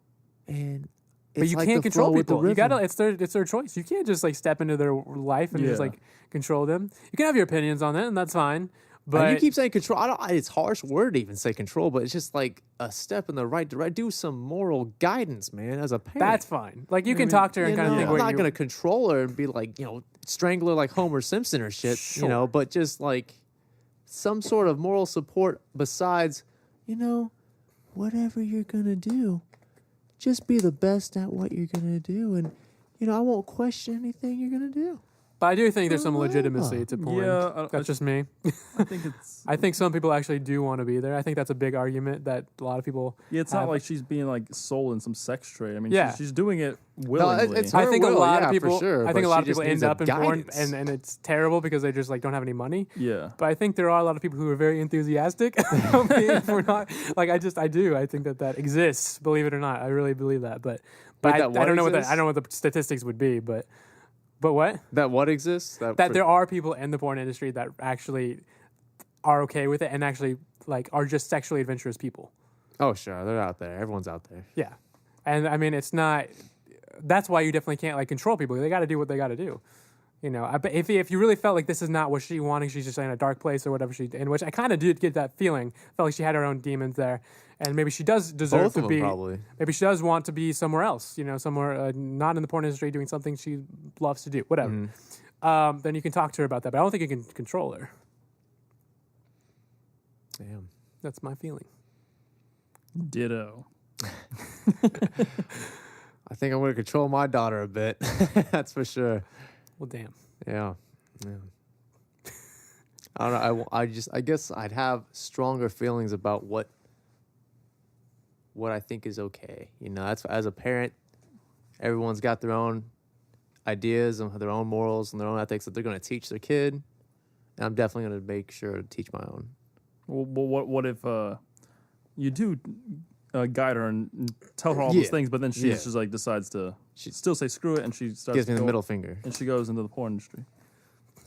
and. But you like can't the control flow with the people. You rhythm. gotta. It's their choice. You can't just like step into their life and just Yeah. like control them. You can have your opinions on it, and that's fine. But And you keep saying control. It's a harsh word to even say control, but it's just like a step in the right direction. Do some moral guidance, man, as a parent. that's fine. Like you can talk to her and kind of think I'm what not you. going to control her and be like, strangle her like Homer Simpson or shit, Sure. but just like some sort of moral support besides, whatever you're going to do, just be the best at what you're going to do. And, I won't question anything you're going to do. But I do think there's some legitimacy to porn. Yeah, That's just me. I think it's. I think some people actually do want to be there. I think that's a big argument that a lot of people. Yeah, it's have. not like she's being like sold in some sex trade. I mean, Yeah. she's doing it willingly. it's I her think a will, lot yeah, of for people. sure, I think but a lot she of people just needs end up in porn, guidance. and it's terrible because they just like don't have any money. Yeah. But I think there are a lot of people who are very enthusiastic. If we're not like I do. I think that exists. Believe it or not, I really believe that. But Wait, I that don't know exists? I don't know what the statistics would be. But what? That what exists? That there are people in the porn industry that actually are okay with it and actually like are just sexually adventurous people. Oh, sure. They're out there. Everyone's out there. Yeah. And I mean, it's not, that's why you definitely can't like control people. They got to do what they got to do. But if you really felt like this is not what she wanted, she's just in a dark place or whatever in which I kind of did get that feeling. Felt like she had her own demons there. And maybe she does deserve Both to of them, be, probably. maybe she does want to be somewhere else, somewhere not in the porn industry doing something she loves to do, whatever. Mm-hmm. Then you can talk to her about that. But I don't think you can control her. Damn. That's my feeling. Ditto. I think I'm going to control my daughter a bit. That's for sure. Well, damn. Yeah. I don't know. I guess I'd have stronger feelings about what I think is okay. That's as a parent, everyone's got their own ideas and their own morals and their own ethics that they're going to teach their kid. And I'm definitely going to make sure to teach my own. Well, what if you do guide her and tell her all those things, but then she just like decides to still say screw it, and she starts Gives me the middle finger. and she goes into the porn industry.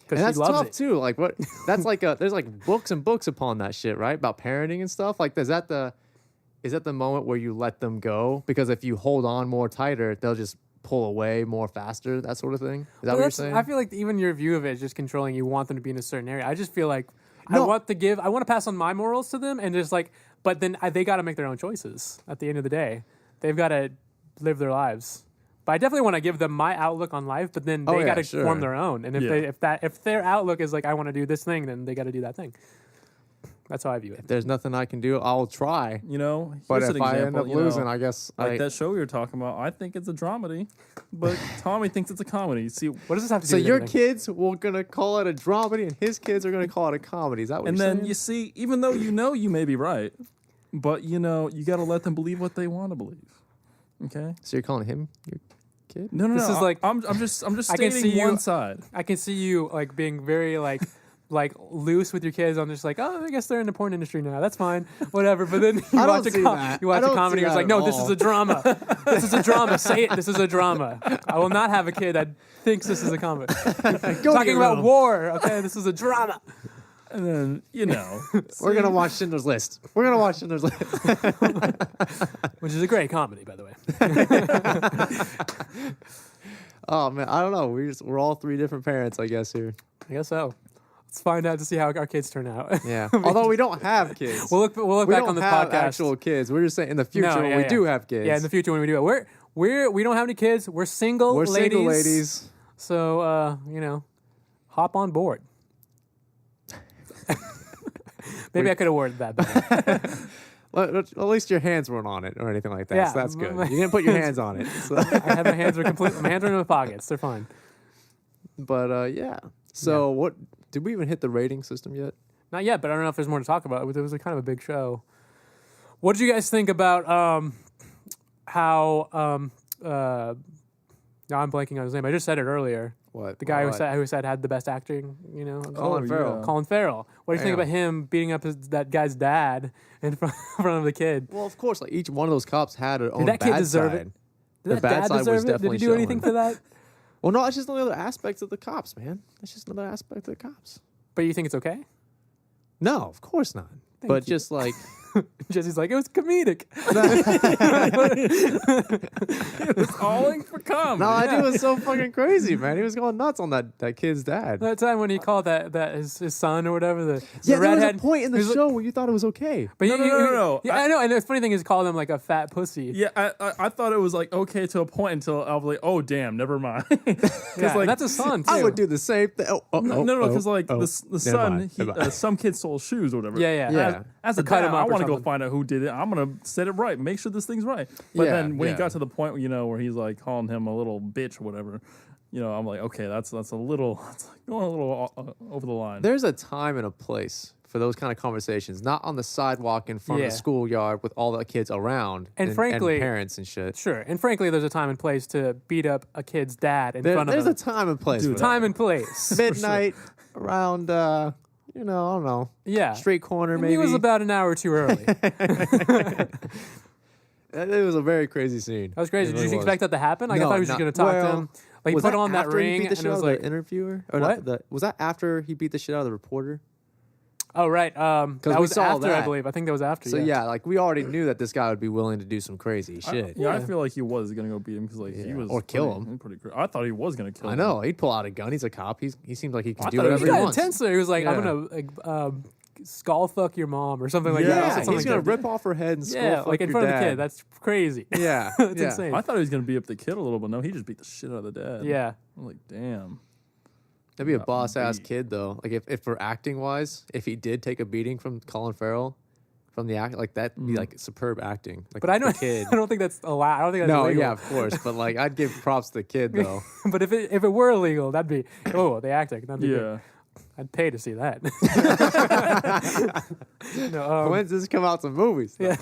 Because And she that's loves tough it. too. Like what? That's like there's like books and books upon that shit, right? About parenting and stuff. Like, is that the moment where you let them go? Because if you hold on more tighter, they'll just pull away more faster. That sort of thing. Is that what you're saying? I feel like even your view of it is just controlling. You want them to be in a certain area. I just feel like No. I want to pass on my morals to them, and just like, but then they got to make their own choices. At the end of the day, they've got to live their lives. But I definitely want to give them my outlook on life. But then they got to sure. form their own. And if their outlook is like I want to do this thing, then they got to do that thing. That's how I view it. If there's nothing I can do, I'll try. But Here's if an I example, end up losing, I guess like that show we were talking about, I think it's a dramedy, but Tommy thinks it's a comedy. See, What does this have to do So with your anything? kids were gonna call it a dramedy, and his kids are gonna call it a comedy. Is that what and you're then saying? you see, even though you may be right, but you got to let them believe what they want to believe. Okay? So you're calling him your kid? No. This is like- I'm just I can stating see you- one side. I can see you like being very like loose with your kids. I'm just like, oh, I guess they're in the porn industry now. That's fine, whatever. But then you I don't watch see that. you watch I a don't comedy. see You're that like, at no, this all. is a drama. This is a drama. Say it. This is a drama. I will not have a kid that thinks this is a comedy. Talking about war. Okay, this is a drama. And then, We're gonna watch Schindler's List. We're gonna watch Schindler's List. Which is a great comedy, by the way. Oh man, I don't know. We're all three different parents, I guess here. I guess so. Let's find out to see how our kids turn out. Yeah. Although we don't have kids. We'll look we back don't on this have podcast. actual kids. We're just saying in the future No, when yeah, we yeah. do have kids. Yeah, in the future when we do it, we don't have any kids. We're single. We're ladies. single ladies. So hop on board. Maybe I could have worded that better. At least your hands weren't on it or anything like that. Yeah. So that's good. You didn't put your hands on it. So. I had my hands are in my pockets. They're fine. But yeah. So what did we even hit the rating system yet? Not yet, but I don't know if there's more to talk about. It was a kind of a big show. What did you guys think about how Now I'm blanking on his name. I just said it earlier. What? The guy What? who said had the best acting, you know? Colin Farrell. yeah. Colin Farrell. What do you think Damn. about him beating up that guy's dad in front of the kid? Well, of course, like each one of those cops had their own that kid bad deserve side. it? The Did that bad dad side deserve was it? Did definitely he do anything showing. for that? Well, no, it's just another aspect of the cops, man. It's just another aspect of the cops. But you think it's okay? No, of course not. But you. just like, Jesse's like, it was comedic. It was all in for comedy. no, I was so fucking crazy, man. He was going nuts on that kid's dad. That time when he called that his son or whatever, the Yeah, there was redhead. a point in the he was like- show where you thought it was okay. But No. Yeah, I know. And the funny thing is, he called him like a fat pussy. Yeah, I thought it was like okay to a point until I was like, oh damn, never mind. Yeah, like that's his son too. I would do the same thing. no, because like the never son, mind, he, never mind. some kid stole shoes or whatever. Yeah. Yeah. As a cut dad, him I up or want to go something. find out who did it. I'm gonna set it right, make sure this thing's right. But Yeah, then when he yeah. got to the point, where he's like calling him a little bitch or whatever, I'm like, okay, that's a little it's like going a little over the line. There's a time and a place for those kind of conversations, not on the sidewalk in front Yeah. of the schoolyard with all the kids around And frankly- parents and shit. Sure. And frankly, there's a time and place to beat up a kid's dad in front There's of a time and place. Dude, for time and place. that. Midnight around, I don't know, Yeah. street corner And maybe. he was about an hour too early. That It was a very crazy scene. was crazy. It Did you really expect that to happen? Like I No, thought he was just not- going to talk to well, him. Like he was put on that after he ring beat the and shit it out was of like, the interviewer? Or What? was that after he beat the shit out of the reporter? oh right, that we was saw after I that. believe. I think that was after. So yeah, like we already knew that this guy would be willing to do some crazy shit. I feel like he was gonna go beat him because he Yeah. was Or kill pretty- him. Pretty I thought he was gonna kill him. I know he'd pull out a gun. He's a cop. He seemed like he could I do thought he whatever He he got wants. intense there. He was like, I'm Yeah. gonna skull fuck your mom or something like Yeah, that. Yeah, Something he's like gonna that. rip off her head and skull Yeah, fuck like in your front of the dad. kid. That's crazy. Yeah, That's yeah. insane. I thought he was gonna beat up the kid a little, but no, he just beat the shit out of the dad. Yeah. I'm like, damn. That'd be a Not boss ass beat. kid though. Like if for acting wise, if he did take a beating from Colin Farrell, from the act, like that'd be like superb acting. Like But I the don't. kid. I don't think that's allowed. I don't think that's No, illegal. yeah, of course, but like I'd give props to the kid though. But if it were illegal, that'd be the acting. That'd be good. Yeah. I'd pay to see that. No, When's this come out to movies? yeah.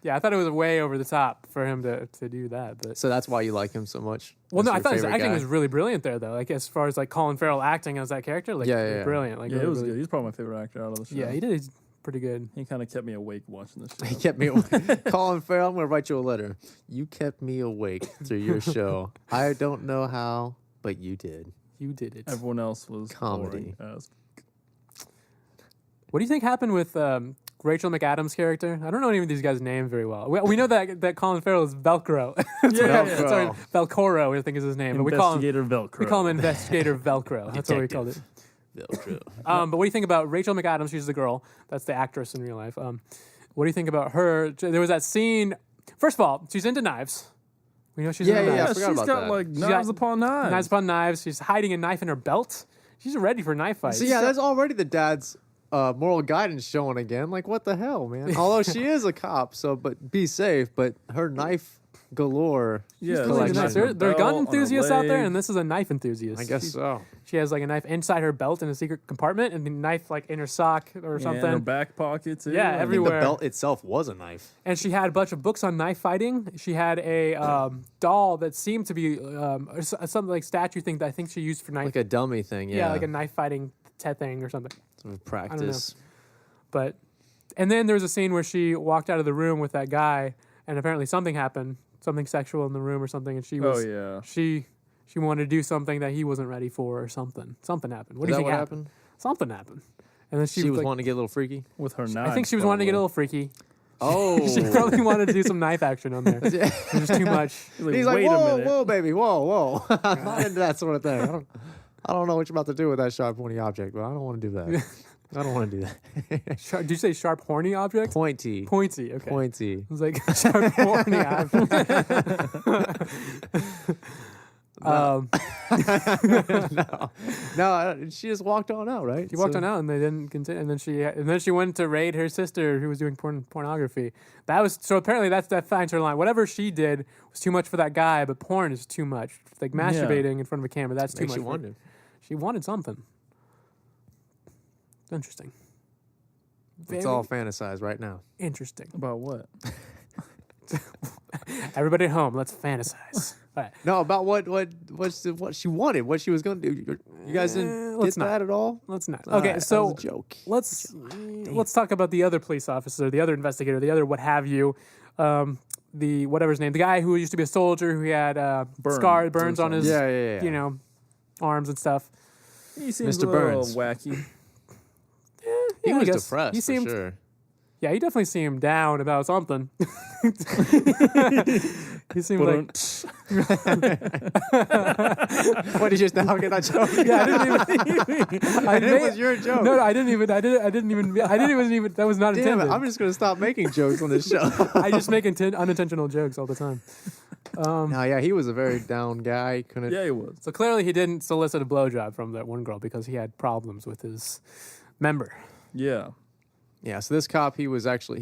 Yeah, I thought it was way over the top for him to do that. But So that's why you like him so much. well, That's no, I your thought his favorite acting guy? was really brilliant there, though. Like as far as like Colin Farrell acting as that character, like Yeah, it was yeah. brilliant. Like Yeah, really, it was really- good. He's probably my favorite actor out of the show. Yeah, he did. He's pretty good. He kind of kept me awake watching this He show. kept me Colin Farrell, I'm gonna write you a letter. You kept me awake through your show. I don't know how, but you did. You did it. Everyone else was Comedy. boring as What do you think happened with Rachel McAdams' character? I don't know any of these guys' names very well. We know that Colin Farrell is Velcro. Yeah, Sorry, Velcoro, I think is his name. But Investigator Velcro. we call him Investigator Velcro. That's what we called it. Velcro. But what do you think about Rachel McAdams? She's the girl. That's the actress in real life. What do you think about her? There was that scene. First of all, she's into knives. We know she's Yeah, into yeah, knives. I forgot she's about got that. like She's knives got upon knives. Knives upon knives. She's hiding a knife in her belt. She's ready for knife fights. So yeah, there's already the dad's moral guidance showing again. Like what the hell, man? Although she is a cop, so but be safe. But her knife galore. Yeah, She's like really nice. knives on There her are belt, gun on her enthusiasts out there, leg. and this is a knife enthusiast. I guess so. She has like a knife inside her belt in a secret compartment, and the knife like in her sock or Yeah, in something. her back pocket too. Yeah, I think everywhere. the belt itself was a knife. And she had a bunch of books on knife fighting. She had a doll that seemed to be something like statue thing that I think she used for knife. Like a dummy thing, yeah. yeah, like a knife fighting thing or something. Sort of practice. But and then there was a scene where she walked out of the room with that guy, and apparently something happened, something sexual in the room or something, and she was Oh yeah. she wanted to do something that he wasn't ready for or something. Something happened. What Is do you that think what happened? Something happened. And then She was like, wanting to get a little freaky. With her knife. I think she was wanting to get a little freaky. Oh. She probably wanted to do some knife action on there. It was just too much. He's like, wait a whoa, minute. whoa, baby, whoa. I'm not into that sort of thing. I don't know what you're about to do with that sharp, pointy object, but I don't want to do that. I don't want to do that. Did you say sharp, horny object? Pointy. Pointy. Okay. Pointy. It was like sharp, horny object. No, she just walked on out, right? She walked on out, and they didn't continue. And then she went to raid her sister, who was doing pornography. That was so. Apparently, that finds her line. Whatever she did was too much for that guy, but porn is too much. Like masturbating in front of a camera, that's too Makes much. you for her. wonder. She wanted something. Interesting. It's all fantasized right now. Interesting. About what? Everybody at home, let's fantasize. All right. No, about what she wanted, what she was going to do. You guys didn't let's get that at all? Let's not. All Okay, right, so that was a joke. let's talk about the other police officer, the other investigator, the other what have you. The whatever his name, the guy who used to be a soldier who had burns on his Yeah. you know, arms and stuff. He seems Mr. a little Burns. wacky. He I was guess. depressed He seemed, for sure. Yeah, he definitely seemed down about something. He seemed like What, did you just now get that joke? yeah, I didn't even. It was your joke. No, I didn't even. That was not Damn intended. it, I'm just going to stop making jokes on this show. I just make unintentional jokes all the time. No, yeah, he was a very down guy. He couldn't. Yeah, he was. So clearly, he didn't solicit a blowjob from that one girl because he had problems with his member. Yeah. Yeah, so this cop, he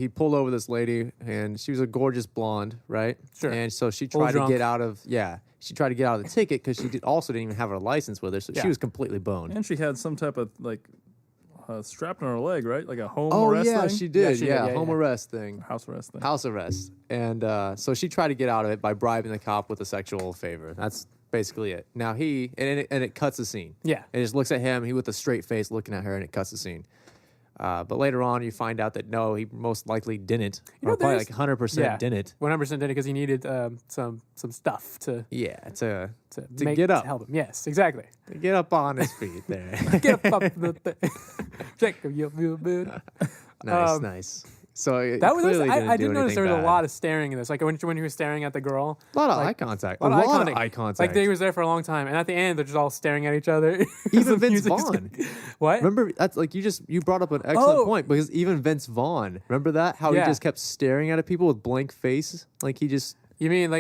pulled over this lady, and she was a gorgeous blonde, right? Sure. And so she tried to drunk. get out of the ticket because she also didn't even have her license with her, so Yeah. she was completely boned. And she had some type of like strap on her leg, right? Like a home Oh arrest yeah, thing? she did. she did, Yeah, yeah, home yeah. arrest thing, House arrest thing. house arrest, and so she tried to get out of it by bribing the cop with a sexual favor. That's basically it. Now it cuts the scene. Yeah. It just looks at him, he with a straight face looking at her, and it cuts the scene. But later on, you find out that no, he most likely didn't. know, Or probably there's- like 100% didn't. 100% didn't because he needed some stuff to Yeah, to make, get up. to help him. Yes, exactly. To get up on his feet there. Get up the check if you feel good. Nice. So That was. clearly I did do notice there was anything a bad. lot of staring in this. Like when he was staring at the girl. A lot of like, eye contact. a lot of eye contact. Like they was there for a long time, and at the end they're just all staring at each other. Even The Vince music's Vaughn. going- What? Remember, that's like you brought up an excellent Oh. point because even Vince Vaughn, remember that? How Yeah. he just kept staring at people with blank face? Like he just, You mean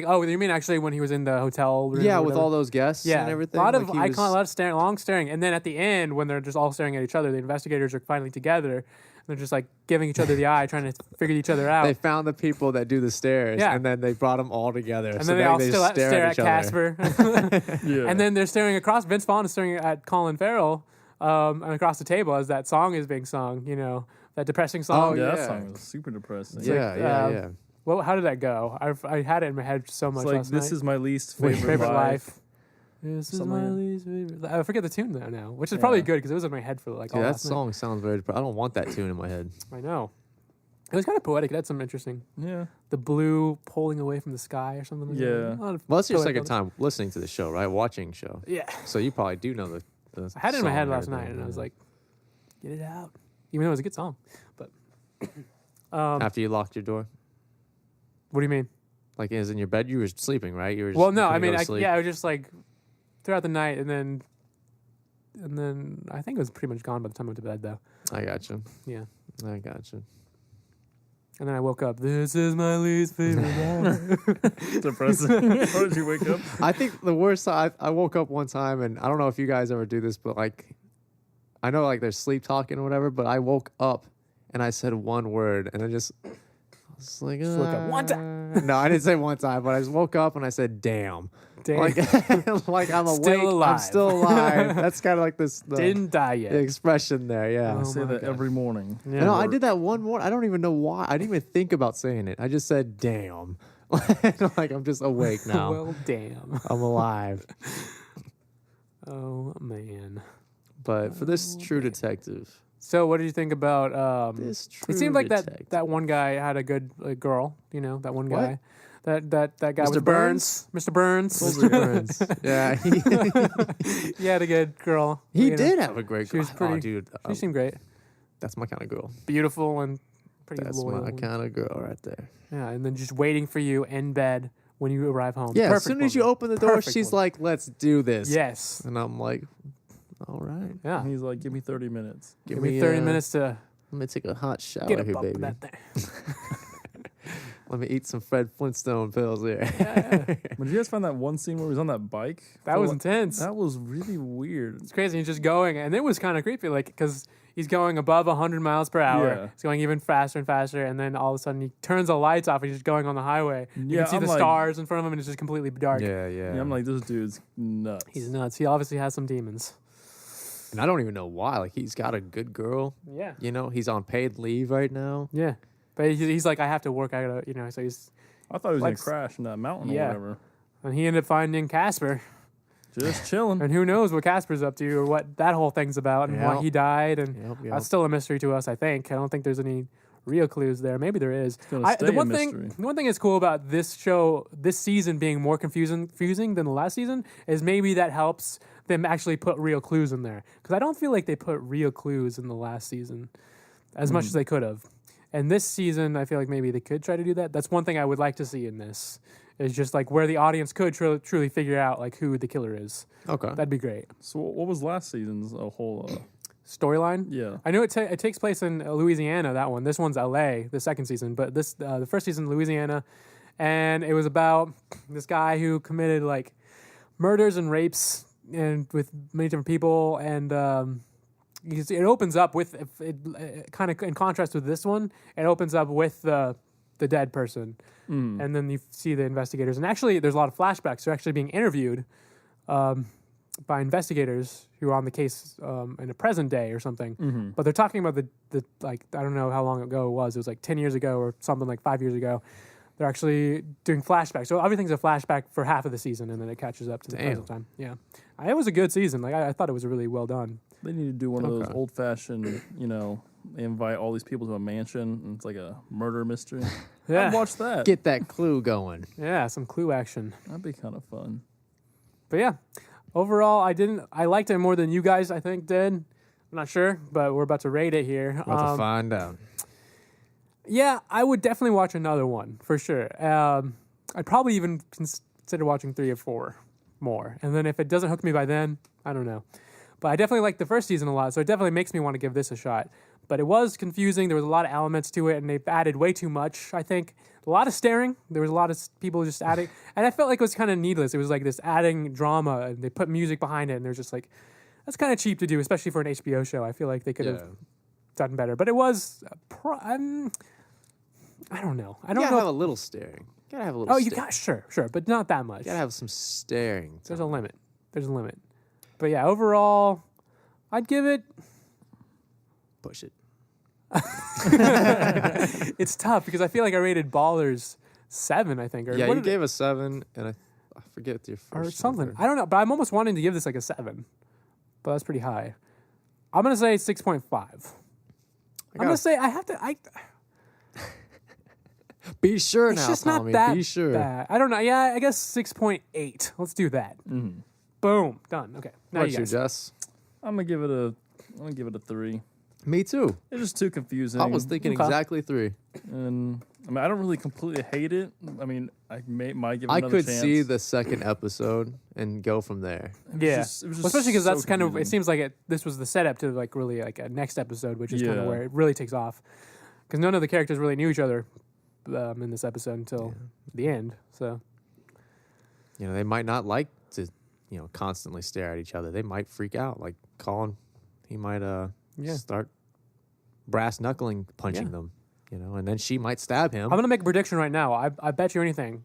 actually when he was in the hotel room? yeah, or with whatever? all those guests Yeah, and everything. a lot of like he was- a lot of staring, long staring, and then at the end when they're just all staring at each other, the investigators are finally together. They're just like giving each other the eye, trying to figure each other out. They found the people that do the stairs, Yeah. and then they brought them all together. And so then they all just still stare at each other. Casper. Yeah. And then they're staring across. Vince Vaughn is staring at Colin Farrell and across the table as that song is being sung. You know, that depressing song. Oh, yeah, yeah. that song was super depressing. Yeah, yeah. Well, how did that go? I had it in my head so much It's like, last this night. is my least Favorite favorite life. This is Something my like that. least favorite. I forget the tune now, which is probably Yeah. good because it was in my head for like all Yeah, that last night. song sounds very. I don't want that tune in my head. I know. It was kind of poetic. It had some interesting. Yeah. The blue pulling away from the sky or something like Yeah. that. A lot of Well, that's your poetic second time listening to the show, right? Watching show. Yeah. So you probably do know the I had it in my song head and last night everything, and I was yeah. like, get it out. Even though it was a good song. But After you locked your door, what do you mean? like as in your bed, you were sleeping, right? You were. Well, just no, gonna I mean, go to sleep. I was just like throughout the night and then I think it was pretty much gone by the time I went to bed though. I got you. Yeah. I got you. And then I woke up. This is my least favorite life. Depressing. How did you wake up? I think the worst. I woke up one time, and I don't know if you guys ever do this, but like, I know like there's sleep talking or whatever, but I woke up and I said one word, and I was like, Just woke up one time. No, I didn't say one time, but I just woke up and I said, "Damn." Damn. Like, like I'm Still awake. alive. I'm still alive. That's kind of like the Didn't die yet. the expression there. Yeah. I say my that God. every morning. Yeah. No, I did that one more. I don't even know why. I didn't even think about saying it. I just said, "Damn." Like I'm just awake now. Well, damn. I'm alive. Oh man. But for this True Detective, So, what did you think about? this It True seemed like Detective. that one guy had a good girl. You know, that one What? guy. That guy Mr. with Burns. Mr. Burns. Mr. Burns. Yeah, He had a good girl. he you know. did have a great. She was Oh, pretty. dude. She seemed great. That's my kind of girl. Beautiful and pretty That's loyal. my kind of girl right there. Yeah, and then just waiting for you in bed when you arrive home. Yeah, as Perfect soon as you woman. open the door, Perfect she's woman. like, "Let's do this." Yes. And I'm like, "All right, Yeah. And he's like, give me 30 minutes. Give me 30 uh, minutes to Let me take a hot shower get here, up baby. that thing. Let me eat some Fred Flintstone pills here." But did you guys find that one scene where he was on that bike? That was intense. That was really weird. It's crazy. He's just going, and it was kind of creepy, like because he's going above 100 miles per hour. Yeah. He's going even faster and faster, and then all of a sudden he turns the lights off, and he's just going on the highway. You Yeah, can see I'm the like- stars in front of him, and it's just completely dark. yeah. Yeah, I'm like, this dude's nuts. He's nuts. He obviously has some demons. And I don't even know why. Like, he's got a good girl. Yeah. You know, he's on paid leave right now. Yeah. But he's like, I have to work out, so he's. I thought he was Like- going to crash in that mountain Yeah. or whatever. And he ended up finding Casper. Just chilling. And who knows what Casper's up to or what that whole thing's about and why Yep. he died. And Yep. that's still a mystery to us, I think. I don't think there's any real clues there. Maybe there is. gonna stay The a one mystery. thing that's cool about this show, this season being more confusing than the last season, is maybe that helps them actually put real clues in there. Because I don't feel like they put real clues in the last season as much as they could have. And this season, I feel like maybe they could try to do that. That's one thing I would like to see in this. Is just like where the audience could truly figure out like who the killer is. Okay. That'd be great. So what was last season's whole? Storyline. Yeah. I know it takes place in Louisiana. That one. This one's L.A. The second season, but this the first season Louisiana, and it was about this guy who committed like murders and rapes and with many different people, and it opens up with kind of in contrast with this one. It opens up with the dead person, and then you see the investigators, and actually there's a lot of flashbacks. They're actually being interviewed by investigators who are on the case in a present day or something. But they're talking about the like, I don't know how long ago it was. It was like 10 years ago or something, like 5 years ago. They're actually doing flashbacks. So everything's a flashback for half of the season, and then it catches up to the present time. Yeah. It was a good season. Like I thought it was really well done. They need to do one of those old-fashioned, they invite all these people to a mansion, and it's like a murder mystery. Yeah. I'd watch that. Get that clue going. Yeah, some clue action. That'd be kind of fun. But yeah, overall, I liked it more than you guys, I think, did. I'm not sure, but we're about to rate it here. About to find out. Yeah, I would definitely watch another one for sure. I'd probably even consider watching 3 or 4 more. And then if it doesn't hook me by then, I don't know. But I definitely liked the first season a lot, so it definitely makes me want to give this a shot. But it was confusing. There was a lot of elements to it, and they've added way too much, I think. A lot of staring. There was a lot of people just adding. And I felt like it was kind of needless. It was like this adding drama, and they put music behind it, and they're just like, that's kind of cheap to do, especially for an HBO show. I feel like they could have done better. But it was, I don't know. I don't You gotta know. have a little staring. You gotta have a little You staring. got, sure, but not that much. You gotta have some staring. There's a limit. But yeah, overall, I'd give it. Push it. It's tough because I feel like I rated Ballers 7, I think. Or Yeah, what you did it- gave a 7, and I forget your first or something. number. I don't know, but I'm almost wanting to give this like a 7. But that's pretty high. I'm gonna say 6.5. I'm gonna say I have to. Be sure It's now, just Tommy. not that Be sure. bad. I don't know. Yeah, I guess 6.8. Let's do that. Boom, done. Okay, now What's you your guys. Jess? I'm gonna give it a 3. Me too. It's just too confusing. I was thinking Okay. exactly 3. And I don't really completely hate it. I mean, I might give it I another could chance. see the second episode and go from there. Yeah, It was just Well, especially because so that's kind of. It confusing. seems like this was the setup to like really like a next episode, which is kind of Yeah. where it really takes off. Because none of the characters really knew each other in this episode until the end. So They might not like to, constantly stare at each other. They might freak out. Like Colin, he might start brass knuckling punching Yeah. them, and then she might stab him. I'm gonna make a prediction right now. I bet you anything.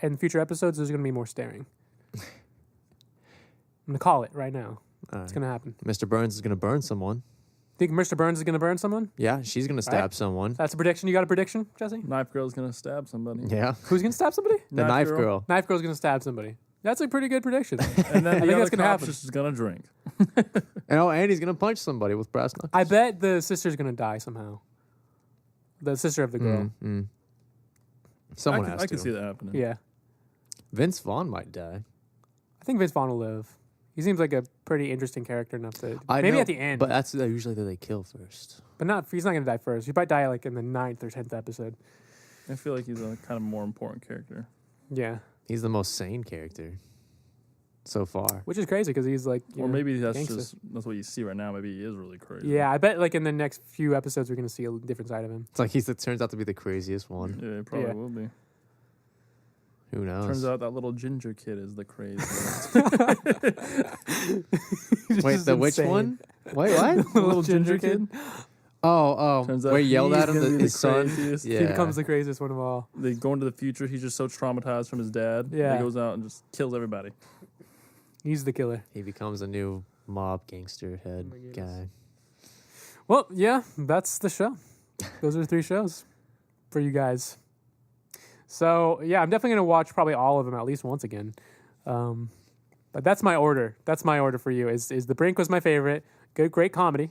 In future episodes, there's gonna be more staring. I'm gonna call it right now. All It's right. gonna happen. Mr. Burns is gonna burn someone. Think Mr. Burns is gonna burn someone? Yeah, she's gonna stab someone. That's a prediction. You got a prediction, Jesse? Knife Girl's gonna stab somebody. Yeah, Who's gonna stab somebody? the knife girl. Knife Girl's gonna stab somebody. That's a pretty good prediction. And then the think other that's gonna cop happen. just is gonna drink. And he's gonna punch somebody with brass knuckles. I bet the sister's gonna die somehow. The sister of the girl. Someone I has to. can see that happening. Yeah. Vince Vaughn might die. I think Vince Vaughn will live. He seems like a pretty interesting character enough to I maybe know, at the end, but that's usually that they kill first. but not. He's not gonna die first. He might die like in the 9th or 10th episode. I feel like he's a kind of more important character. Yeah, He's the most sane character so far. which is crazy because he's like, Or maybe that's gangsta. that's what you see right now. Maybe he is really crazy. Yeah, I bet like in the next few episodes we're gonna see a different side of him. It's like it turns out to be the craziest one. Yeah, it probably Yeah. will be. Who knows? Turns out that little ginger kid is the craziest. Wait, Just the which insane. one? Wait, what? The little ginger kid. Oh, Turns out where he yelled he's at him, gonna be the his son. craziest. Yeah. He becomes the craziest one of all. They go into the future. He's just so traumatized from his dad. Yeah. He goes out and just kills everybody. He's the killer. He becomes a new mob gangster head guy. Well, yeah, that's the show. Those are the 3 shows for you guys. So yeah, I'm definitely gonna watch probably all of them at least once again. But that's my order. That's my order for you. Is The Brink was my favorite. Great comedy.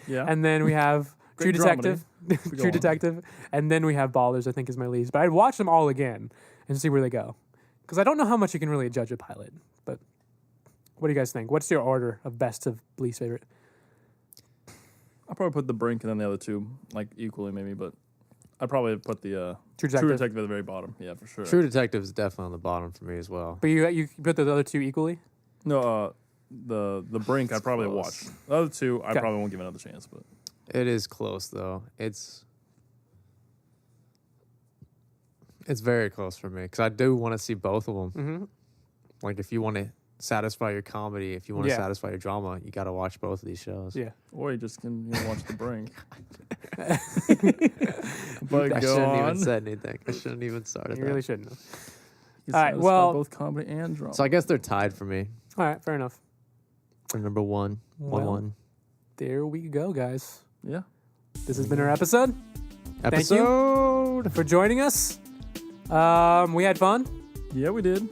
Yeah. And then we have True Great Detective. dramedy. True on. Detective. And then we have Ballers, I think is my least. But I'd watch them all again and see where they go. Because I don't know how much you can really judge a pilot. But what do you guys think? What's your order of best to least favorite? I'll probably put The Brink and then the other two like equally maybe, but I'd probably put the True True Detective. Detective at the very bottom. Yeah, for sure. True Detective is definitely on the bottom for me as well. But you put the other two equally? No, the Brink I'd probably close. watch. The other two I Okay. probably won't give another chance, but It is close though. It's very close for me because I do want to see both of them. Mm-hmm. Like if you want to satisfy your comedy, if you want to Yeah. satisfy your drama, you got to watch both of these shows. Yeah. or you just can watch The Brink. I But go shouldn't on. even said anything. I shouldn't even started. You that. really shouldn't have. You All right, satisfy well- both comedy and drama. So I guess they're tied for me All right, fair enough. for number one. Well, 1-1. There we go, guys. Yeah. This has been our episode. Thank you. Episode For joining us. We had fun. Yeah, we did.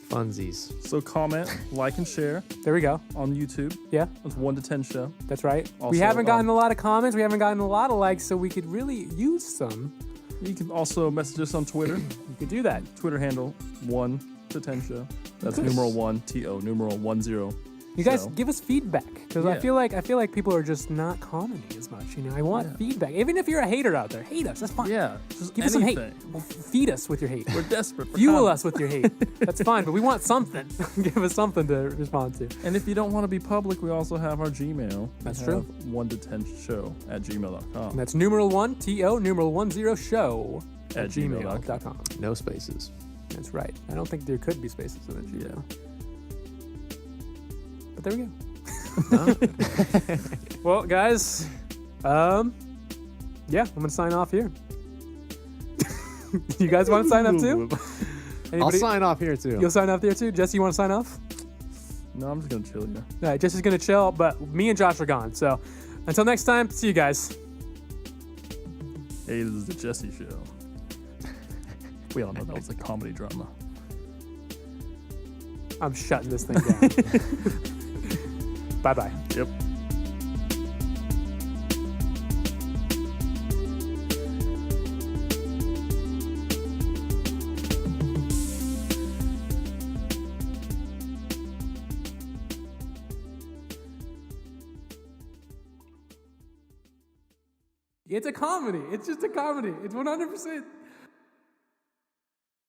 funsies. So comment, like, and share There we go. on YouTube. Yeah, It's 1 to 10 show. that's right. we Also, haven't gotten a lot of comments. We haven't gotten a lot of likes, so we could really use some. You can also message us on Twitter. You could do that. Twitter handle 1 to 10 show. That's Good. numeral 1 TO numeral 10. You guys So- give us feedback because I Yeah. feel like people are just not commenting as much. You know, I want Yeah. feedback. Even if you're a hater out there, hate us. That's fine. Yeah, just Give us some hate. anything. Feed us with your hate. We're desperate for Fuel comment. us with your hate. That's fine, but we want something. Give us something to respond to. And if you don't want to be public, we also have our Gmail. That's We true. have 1 to 10 show at gmail.com. And that's numeral 1 TO numeral 10 show At gmail.com. No spaces. That's right. I don't think there could be spaces in a Gmail. But there we go. Well, guys, yeah, I'm gonna sign off here. You guys want to sign up too? I'll Anybody? sign off here too. You'll sign up there too. Jesse, you want to sign off? No, I'm just going to chill here. All right, Jesse's gonna chill, but me and Josh are gone. So until next time, see you guys. Hey, this is the Jesse Show. We all know that was a comedy drama. I'm shutting this thing down. Bye bye. Yep. It's a comedy. It's just a comedy. It's 100%.